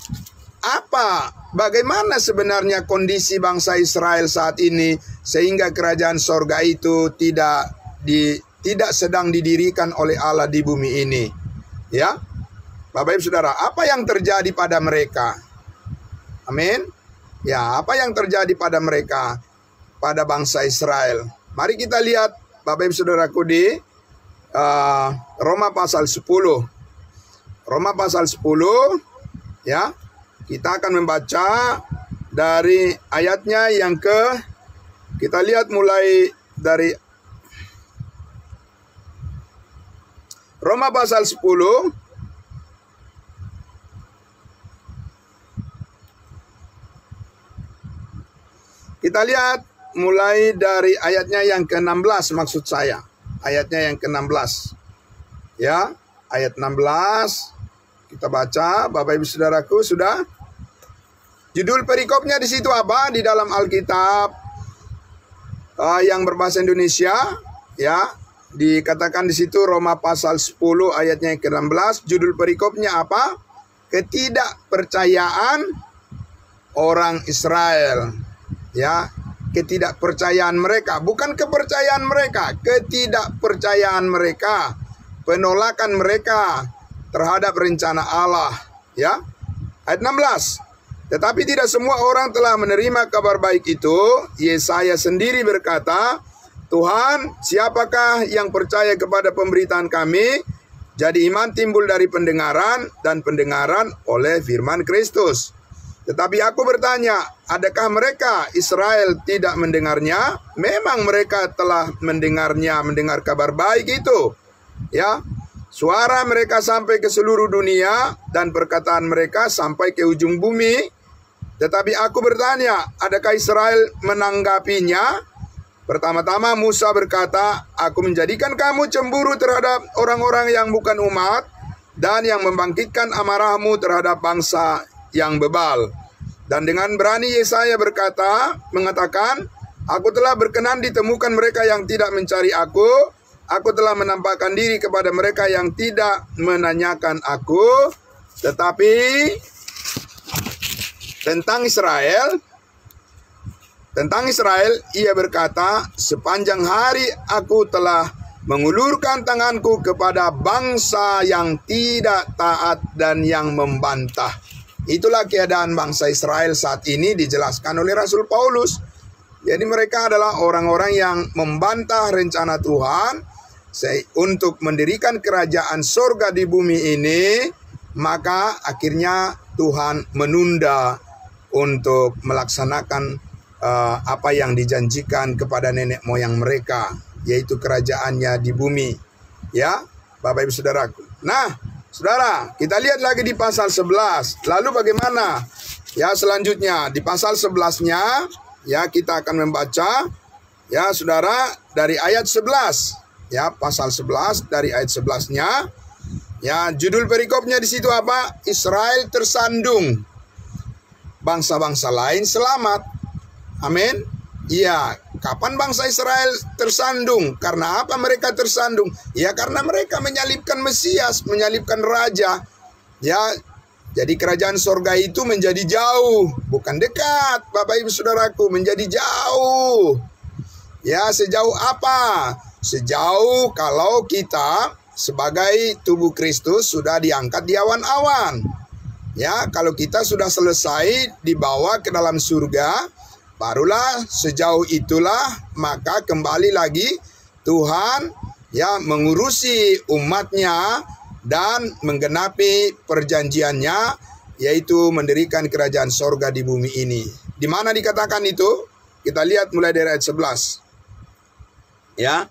bagaimana sebenarnya kondisi bangsa Israel saat ini sehingga kerajaan sorga itu tidak sedang didirikan oleh Allah di bumi ini. Ya. Bapak Ibu Saudara, apa yang terjadi pada mereka? Amin. Ya, apa yang terjadi pada mereka, pada bangsa Israel? Mari kita lihat Bapak Ibu Saudaraku di Roma pasal 10. Roma pasal 10 ya. Kita akan membaca dari ayatnya yang kita lihat mulai dari Roma pasal 10 kita lihat mulai dari ayatnya yang ke-16 maksud saya. Ayatnya yang ke-16. Ya, ayat 16 kita baca, Bapak Ibu Saudaraku sudah. Judul perikopnya di situ apa? Di dalam Alkitab yang berbahasa Indonesia, ya, dikatakan di situ Roma pasal 10 ayatnya yang ke-16, judul perikopnya apa? Ketidakpercayaan orang Israel. Ya, ketidakpercayaan mereka, bukan kepercayaan mereka, ketidakpercayaan mereka, penolakan mereka terhadap rencana Allah, ya. Ayat 16. Tetapi tidak semua orang telah menerima kabar baik itu. Yesaya sendiri berkata, Tuhan, siapakah yang percaya kepada pemberitaan kami? Jadi iman timbul dari pendengaran, dan pendengaran oleh firman Kristus. Tetapi aku bertanya, adakah mereka Israel tidak mendengarnya? Memang mereka telah mendengarnya, mendengar kabar baik itu. Ya, suara mereka sampai ke seluruh dunia dan perkataan mereka sampai ke ujung bumi. Tetapi aku bertanya, adakah Israel menanggapinya? Pertama-tama Musa berkata, aku menjadikan kamu cemburu terhadap orang-orang yang bukan umat dan yang membangkitkan amarahmu terhadap bangsa yang bebal. Dan dengan berani Yesaya mengatakan, aku telah berkenan ditemukan mereka yang tidak mencari aku. Aku telah menampakkan diri kepada mereka yang tidak menanyakan aku. Tetapi tentang Israel, ia berkata, sepanjang hari aku telah mengulurkan tanganku kepada bangsa yang tidak taat dan yang membantah. Itulah keadaan bangsa Israel saat ini dijelaskan oleh Rasul Paulus. Jadi mereka adalah orang-orang yang membantah rencana Tuhan untuk mendirikan kerajaan sorga di bumi ini. Maka akhirnya Tuhan menunda untuk melaksanakan apa yang dijanjikan kepada nenek moyang mereka, yaitu kerajaannya di bumi. Ya, Bapak Ibu Saudaraku. Nah, Saudara, kita lihat lagi di pasal 11. Lalu bagaimana? Ya, selanjutnya di pasal 11-nya, ya kita akan membaca, ya Saudara, dari ayat 11. Ya, pasal 11 dari ayat 11-nya. Ya, judul perikopnya di situ apa? Israel tersandung, bangsa-bangsa lain selamat. Amin. Iya, kapan bangsa Israel tersandung? Karena apa mereka tersandung? Ya karena mereka menyalibkan Mesias, menyalibkan Raja. Ya, jadi kerajaan sorga itu menjadi jauh, bukan dekat, Bapak Ibu Saudaraku, menjadi jauh. Ya, sejauh apa? Sejauh kalau kita sebagai tubuh Kristus sudah diangkat di awan-awan. Ya, kalau kita sudah selesai dibawa ke dalam surga, barulah sejauh itulah maka kembali lagi Tuhan ya mengurusi umatnya dan menggenapi perjanjiannya, yaitu mendirikan kerajaan sorga di bumi ini. Di mana dikatakan itu? Kita lihat mulai dari ayat 11. Ya,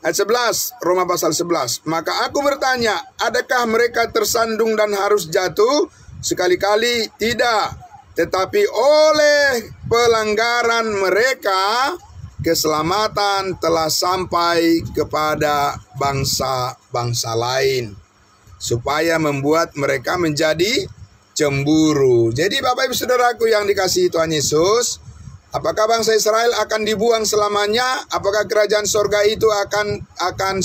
ayat 11, Roma pasal 11. Maka aku bertanya, adakah mereka tersandung dan harus jatuh? Sekali-kali tidak. Tetapi oleh pelanggaran mereka, keselamatan telah sampai kepada bangsa-bangsa lain, supaya membuat mereka menjadi cemburu. Jadi Bapak Ibu Saudaraku yang dikasihi Tuhan Yesus, apakah bangsa Israel akan dibuang selamanya? Apakah kerajaan sorga itu akan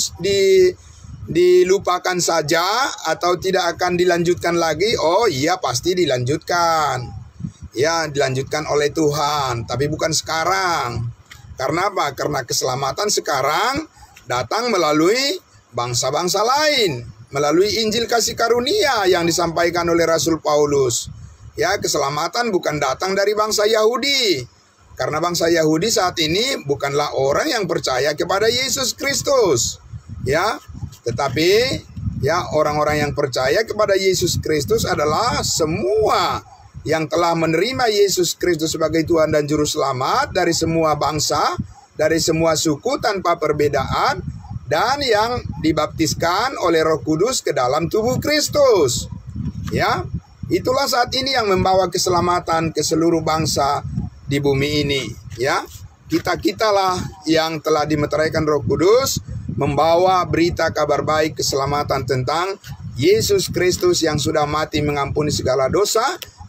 dilupakan saja atau tidak akan dilanjutkan lagi? Oh iya, pasti dilanjutkan. Ya, dilanjutkan oleh Tuhan, tapi bukan sekarang. Karena apa? Karena keselamatan sekarang datang melalui bangsa-bangsa lain, melalui Injil kasih karunia yang disampaikan oleh Rasul Paulus. Ya, keselamatan bukan datang dari bangsa Yahudi. Karena bangsa Yahudi saat ini bukanlah orang yang percaya kepada Yesus Kristus. Ya, tetapi ya orang-orang yang percaya kepada Yesus Kristus adalah semua yang telah menerima Yesus Kristus sebagai Tuhan dan Juru Selamat dari semua bangsa, dari semua suku tanpa perbedaan, dan yang dibaptiskan oleh Roh Kudus ke dalam tubuh Kristus. Ya, itulah saat ini yang membawa keselamatan ke seluruh bangsa di bumi ini. Ya, kita-kitalah yang telah dimeteraikan Roh Kudus, membawa berita kabar baik keselamatan tentang Yesus Kristus yang sudah mati mengampuni segala dosa.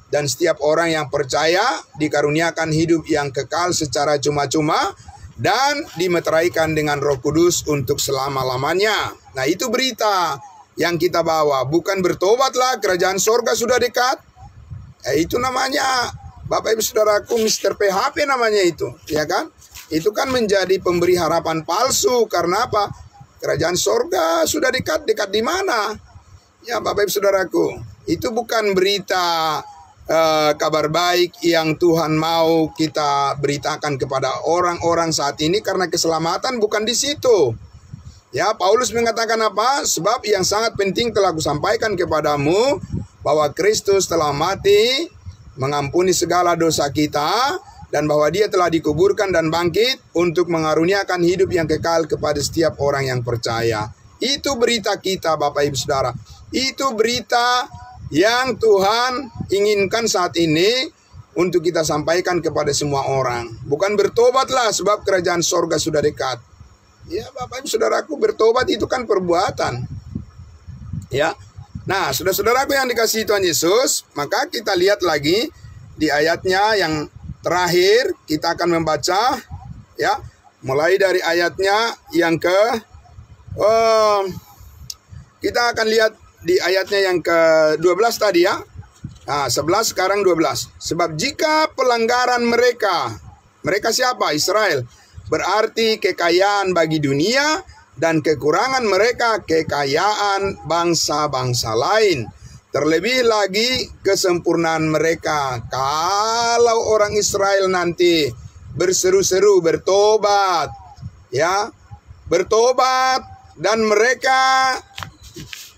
Dan setiap orang yang percaya dikaruniakan hidup yang kekal secara cuma-cuma dan dimeteraikan dengan Roh Kudus untuk selama-lamanya. Nah, itu berita yang kita bawa. Bukan bertobatlah, kerajaan sorga sudah dekat. Itu namanya, Bapak Ibu Saudaraku, Mr. PHP namanya itu. Ya kan? Itu kan menjadi pemberi harapan palsu. Karena apa? Kerajaan sorga sudah dekat. Dekat di mana? Ya, Bapak Ibu Saudaraku, itu bukan berita kabar baik yang Tuhan mau kita beritakan kepada orang-orang saat ini, karena keselamatan bukan di situ. Ya, Paulus mengatakan apa? Sebab yang sangat penting telah kusampaikan kepadamu, bahwa Kristus telah mati mengampuni segala dosa kita, dan bahwa dia telah dikuburkan dan bangkit untuk mengaruniakan hidup yang kekal kepada setiap orang yang percaya. Itu berita kita, Bapak Ibu Saudara. Itu berita yang Tuhan inginkan saat ini untuk kita sampaikan kepada semua orang. Bukan bertobatlah sebab kerajaan sorga sudah dekat. Ya, Bapak Ibu Saudaraku, bertobat itu kan perbuatan. Ya. Nah, saudara-saudaraku yang dikasihi Tuhan Yesus, maka kita lihat lagi di ayatnya yang terakhir. Kita akan membaca ya, mulai dari ayatnya yang kita akan lihat di ayatnya yang ke-12 tadi ya. Nah, 11 sekarang 12. Sebab jika pelanggaran mereka siapa? Israel, berarti kekayaan bagi dunia, dan kekurangan mereka kekayaan bangsa-bangsa lain. Terlebih lagi kesempurnaan mereka. Kalau orang Israel nanti berseru-seru bertobat, ya, bertobat, dan mereka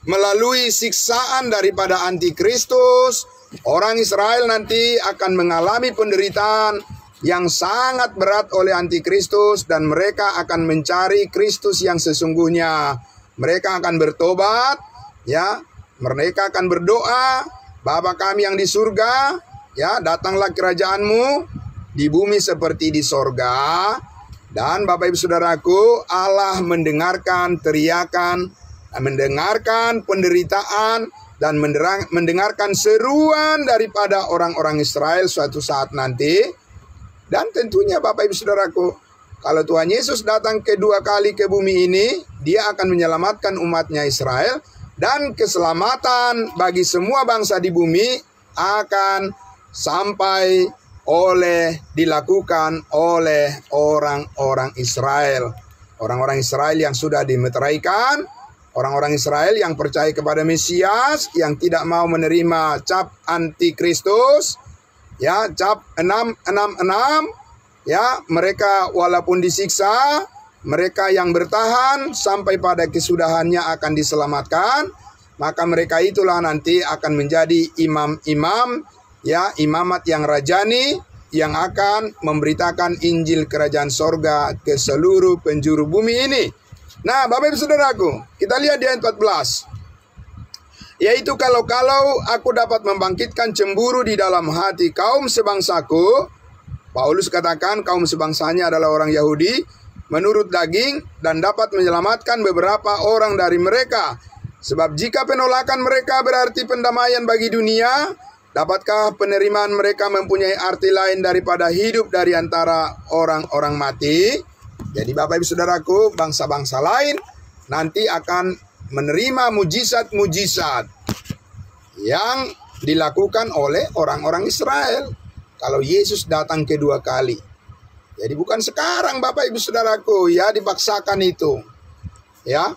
melalui siksaan daripada antikristus, orang Israel nanti akan mengalami penderitaan yang sangat berat oleh antikristus, dan mereka akan mencari Kristus yang sesungguhnya. Mereka akan bertobat, ya, mereka akan berdoa, Bapa kami yang di surga, ya, datanglah kerajaanmu di bumi seperti di sorga. Dan Bapak Ibu Saudaraku, Allah mendengarkan teriakan, mendengarkan penderitaan, dan mendengarkan seruan daripada orang-orang Israel suatu saat nanti. Dan tentunya Bapak Ibu Saudaraku, kalau Tuhan Yesus datang kedua kali ke bumi ini, Dia akan menyelamatkan umatnya Israel, dan keselamatan bagi semua bangsa di bumi akan sampai dilakukan oleh orang-orang Israel. Orang-orang Israel yang sudah dimeteraikan, orang-orang Israel yang percaya kepada Mesias, yang tidak mau menerima cap antikristus, ya, cap 666, ya, mereka walaupun disiksa, mereka yang bertahan sampai pada kesudahannya akan diselamatkan. Maka mereka itulah nanti akan menjadi imam-imam, ya, imamat yang rajani, yang akan memberitakan Injil Kerajaan Sorga ke seluruh penjuru bumi ini. Nah, Bapak Ibu Saudaraku, kita lihat di ayat 14. Yaitu kalau aku dapat membangkitkan cemburu di dalam hati kaum sebangsaku. Paulus katakan kaum sebangsanya adalah orang Yahudi menurut daging, dan dapat menyelamatkan beberapa orang dari mereka. Sebab jika penolakan mereka berarti pendamaian bagi dunia, dapatkah penerimaan mereka mempunyai arti lain daripada hidup dari antara orang-orang mati? Jadi Bapak Ibu Saudaraku, bangsa-bangsa lain nanti akan menerima mujizat-mujizat yang dilakukan oleh orang-orang Israel kalau Yesus datang kedua kali. Jadi bukan sekarang Bapak Ibu Saudaraku, ya, dipaksakan itu, ya,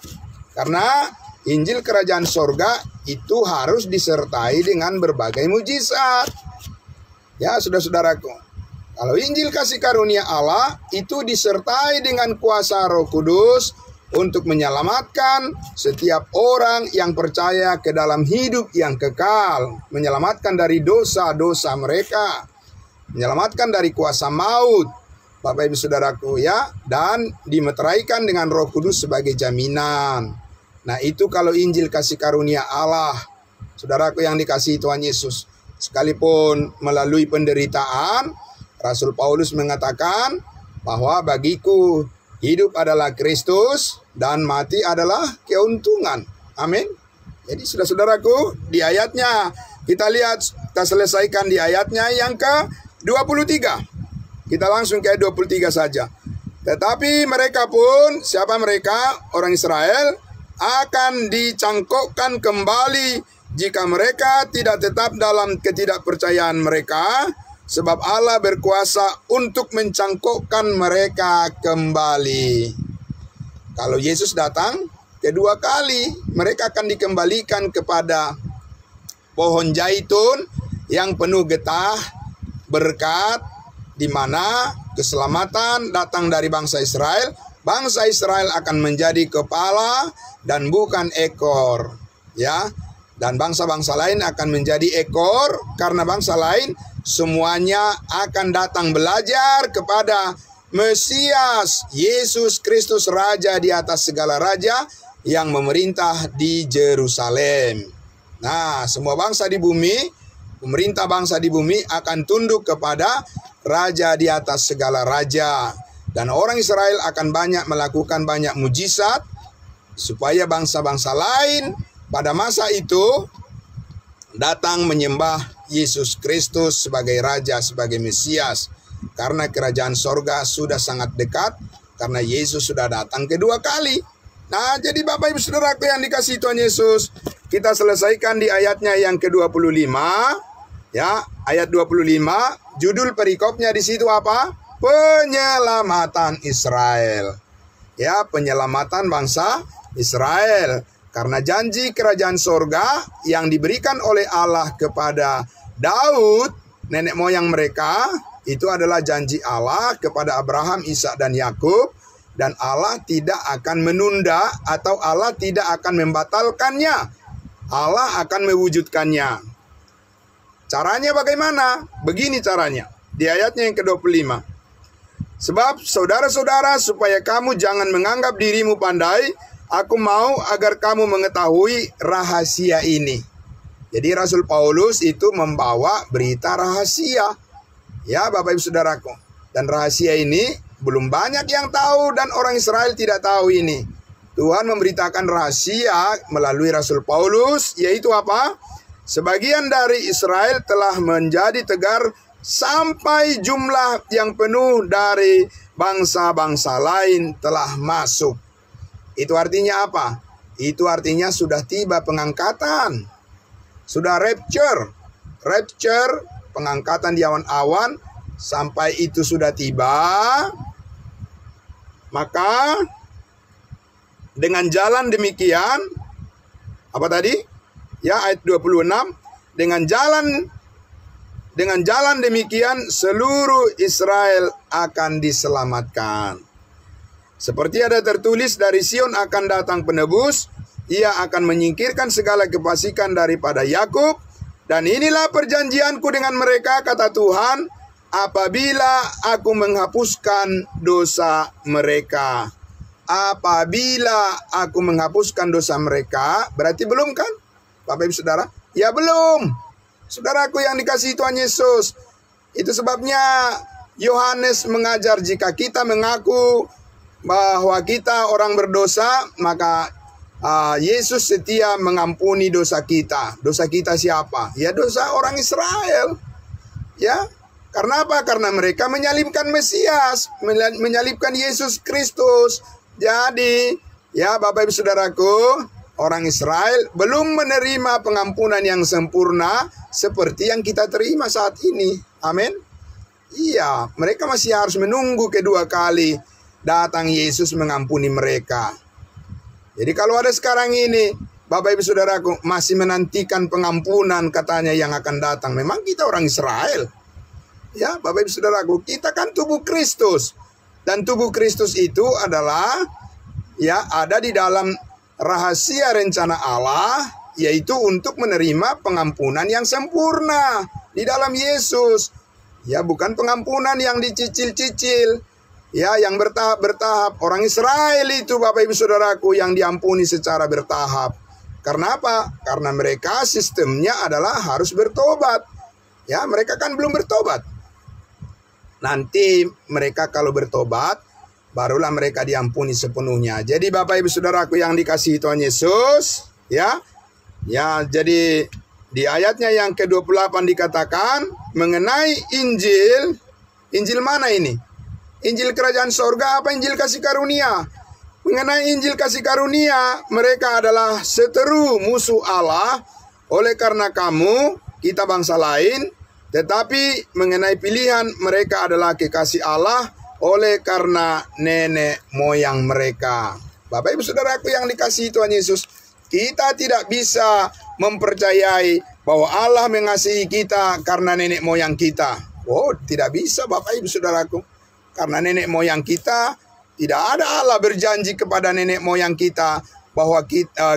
karena Injil Kerajaan Sorga itu harus disertai dengan berbagai mujizat. Ya, saudara-saudaraku, kalau Injil kasih karunia Allah itu disertai dengan kuasa Roh Kudus untuk menyelamatkan setiap orang yang percaya ke dalam hidup yang kekal, menyelamatkan dari dosa-dosa mereka, menyelamatkan dari kuasa maut, Bapak Ibu Saudaraku, ya, dan dimeteraikan dengan Roh Kudus sebagai jaminan. Nah, itu kalau Injil kasih karunia Allah, saudaraku yang dikasihi Tuhan Yesus. Sekalipun melalui penderitaan, Rasul Paulus mengatakan bahwa bagiku hidup adalah Kristus dan mati adalah keuntungan. Amin. Jadi saudara-saudaraku, di ayatnya kita lihat, kita selesaikan di ayatnya yang ke-23. Kita langsung ke 23 saja. Tetapi mereka pun, siapa mereka? Orang Israel akan dicangkokkan kembali jika mereka tidak tetap dalam ketidakpercayaan mereka, sebab Allah berkuasa untuk mencangkokkan mereka kembali. Kalau Yesus datang kedua kali, mereka akan dikembalikan kepada pohon zaitun yang penuh getah, berkat, di mana keselamatan datang dari bangsa Israel. Bangsa Israel akan menjadi kepala dan bukan ekor, ya. Dan bangsa-bangsa lain akan menjadi ekor, karena bangsa lain semuanya akan datang belajar kepada Mesias, Yesus Kristus, Raja di atas segala raja yang memerintah di Yerusalem. Nah, semua bangsa di bumi, pemerintah bangsa di bumi akan tunduk kepada Raja di atas segala raja. Dan orang Israel akan banyak melakukan banyak mujizat, supaya bangsa-bangsa lain pada masa itu datang menyembah Yesus Kristus sebagai Raja, sebagai Mesias. Karena kerajaan sorga sudah sangat dekat, karena Yesus sudah datang kedua kali. Nah, jadi Bapak Ibu Saudaraku yang dikasihi Tuhan Yesus, kita selesaikan di ayatnya yang ke-25. Ya, ayat 25, judul perikopnya di situ apa? Penyelamatan Israel. Ya, penyelamatan bangsa Israel. Karena janji kerajaan sorga yang diberikan oleh Allah kepada Daud, nenek moyang mereka, itu adalah janji Allah kepada Abraham, Ishak, dan Yakub. Dan Allah tidak akan menunda atau Allah tidak akan membatalkannya. Allah akan mewujudkannya. Caranya bagaimana? Begini caranya. Di ayatnya yang ke-25. Sebab saudara-saudara, supaya kamu jangan menganggap dirimu pandai, aku mau agar kamu mengetahui rahasia ini. Jadi Rasul Paulus itu membawa berita rahasia. Ya Bapak Ibu Saudaraku. Dan rahasia ini belum banyak yang tahu dan orang Israel tidak tahu ini. Tuhan memberitakan rahasia melalui Rasul Paulus, yaitu apa? Sebagian dari Israel telah menjadi tegar sampai jumlah yang penuh dari bangsa-bangsa lain telah masuk. Itu artinya apa? Itu artinya sudah tiba pengangkatan. Sudah rapture. Rapture, pengangkatan di awan-awan. Sampai itu sudah tiba, maka dengan jalan demikian, apa tadi? Ya, ayat 26, dengan jalan demikian seluruh Israel akan diselamatkan. Seperti ada tertulis, dari Sion akan datang penebus, ia akan menyingkirkan segala kefasikan daripada Yakub, dan inilah perjanjianku dengan mereka, kata Tuhan, apabila aku menghapuskan dosa mereka. Apabila aku menghapuskan dosa mereka, berarti belum kan? Bapak Ibu Saudara? Ya belum. Saudaraku yang dikasihi Tuhan Yesus. Itu sebabnya Yohanes mengajar, jika kita mengaku bahwa kita orang berdosa, maka Yesus setia mengampuni dosa kita. Dosa kita siapa? Ya dosa orang Israel. Ya. Karena apa? Karena mereka menyalibkan Mesias, menyalibkan Yesus Kristus. Jadi, ya Bapak Ibu Saudaraku, orang Israel belum menerima pengampunan yang sempurna seperti yang kita terima saat ini. Amin. Iya, mereka masih harus menunggu kedua kali datang Yesus mengampuni mereka. Jadi kalau ada sekarang ini, Bapak Ibu Saudaraku, masih menantikan pengampunan katanya yang akan datang. Memang kita orang Israel. Ya, Bapak Ibu Saudaraku, kita kan tubuh Kristus. Dan tubuh Kristus itu adalah, ya, ada di dalam rahasia rencana Allah, yaitu untuk menerima pengampunan yang sempurna di dalam Yesus. Ya, bukan pengampunan yang dicicil-cicil. Ya, yang bertahap-bertahap. Orang Israel itu, Bapak Ibu Saudaraku, yang diampuni secara bertahap. Karena apa? Karena mereka sistemnya adalah harus bertobat. Ya, mereka kan belum bertobat. Nanti mereka kalau bertobat, barulah mereka diampuni sepenuhnya. Jadi Bapak Ibu Saudaraku yang dikasihi Tuhan Yesus, ya. Ya, jadi di ayatnya yang ke-28 dikatakan mengenai Injil. Injil mana ini? Injil kerajaan sorga apa Injil kasih karunia? Mengenai Injil kasih karunia, mereka adalah seteru musuh Allah. Oleh karena kamu, kita bangsa lain. Tetapi mengenai pilihan, mereka adalah kekasih Allah oleh karena nenek moyang mereka. Bapak Ibu Saudaraku yang dikasihi Tuhan Yesus, kita tidak bisa mempercayai bahwa Allah mengasihi kita karena nenek moyang kita. Oh, tidak bisa Bapak Ibu Saudaraku. Karena nenek moyang kita, tidak ada Allah berjanji kepada nenek moyang kita bahwa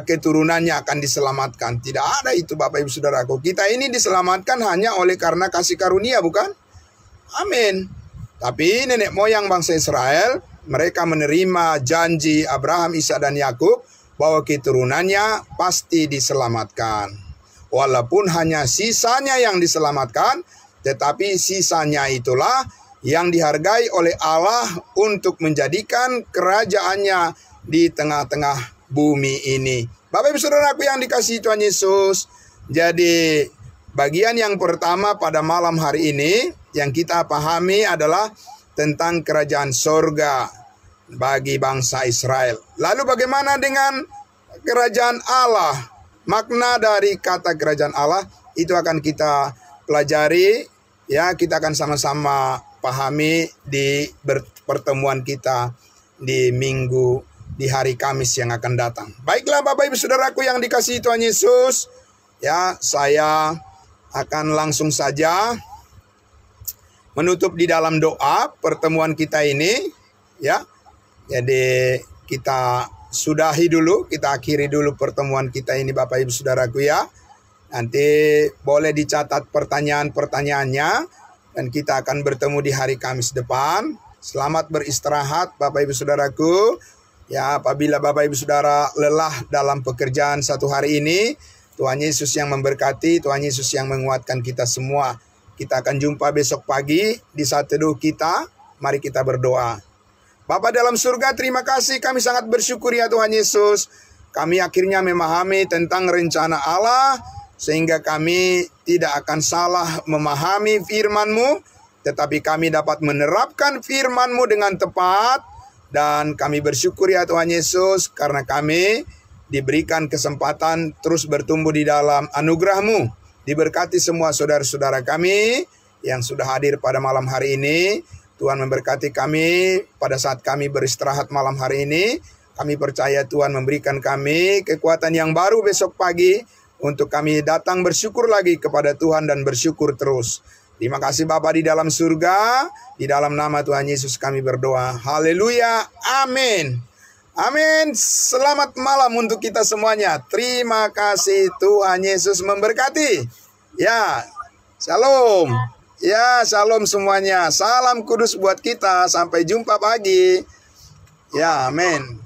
keturunannya akan diselamatkan. Tidak ada itu Bapak Ibu Saudaraku. Kita ini diselamatkan hanya oleh karena kasih karunia, bukan? Amin. Tapi nenek moyang bangsa Israel, mereka menerima janji Abraham, Ishak, dan Yakub bahwa keturunannya pasti diselamatkan. Walaupun hanya sisanya yang diselamatkan, tetapi sisanya itulah yang dihargai oleh Allah untuk menjadikan kerajaannya di tengah-tengah bumi ini. Bapak Ibu Saudaraku yang dikasihi Tuhan Yesus, jadi bagian yang pertama pada malam hari ini yang kita pahami adalah tentang kerajaan sorga bagi bangsa Israel. Lalu bagaimana dengan kerajaan Allah? Makna dari kata kerajaan Allah itu akan kita pelajari, ya kita akan sama-sama pahami di pertemuan kita di hari Kamis yang akan datang. Baiklah Bapak Ibu Saudaraku yang dikasihi Tuhan Yesus, ya saya akan langsung saja menutup di dalam doa pertemuan kita ini, ya. Jadi kita sudahi dulu, kita akhiri dulu pertemuan kita ini Bapak Ibu Saudaraku ya. Nanti boleh dicatat pertanyaan-pertanyaannya dan kita akan bertemu di hari Kamis depan. Selamat beristirahat Bapak Ibu Saudaraku. Ya, apabila Bapak Ibu Saudara lelah dalam pekerjaan satu hari ini, Tuhan Yesus yang memberkati, Tuhan Yesus yang menguatkan kita semua. Kita akan jumpa besok pagi di saat teduh kita. Mari kita berdoa. Bapa dalam surga, terima kasih, kami sangat bersyukur ya Tuhan Yesus. Kami akhirnya memahami tentang rencana Allah, sehingga kami tidak akan salah memahami firman-Mu, tetapi kami dapat menerapkan firman-Mu dengan tepat. Dan kami bersyukur ya Tuhan Yesus, karena kami diberikan kesempatan terus bertumbuh di dalam anugerah-Mu. Diberkati semua saudara-saudara kami yang sudah hadir pada malam hari ini. Tuhan memberkati kami pada saat kami beristirahat malam hari ini. Kami percaya Tuhan memberikan kami kekuatan yang baru besok pagi untuk kami datang bersyukur lagi kepada Tuhan dan bersyukur terus. Terima kasih Bapa di dalam surga. Di dalam nama Tuhan Yesus kami berdoa. Haleluya. Amin. Amin. Selamat malam untuk kita semuanya. Terima kasih, Tuhan Yesus memberkati. Ya, shalom. Ya, shalom semuanya. Salam kudus buat kita. Sampai jumpa pagi. Ya, amin.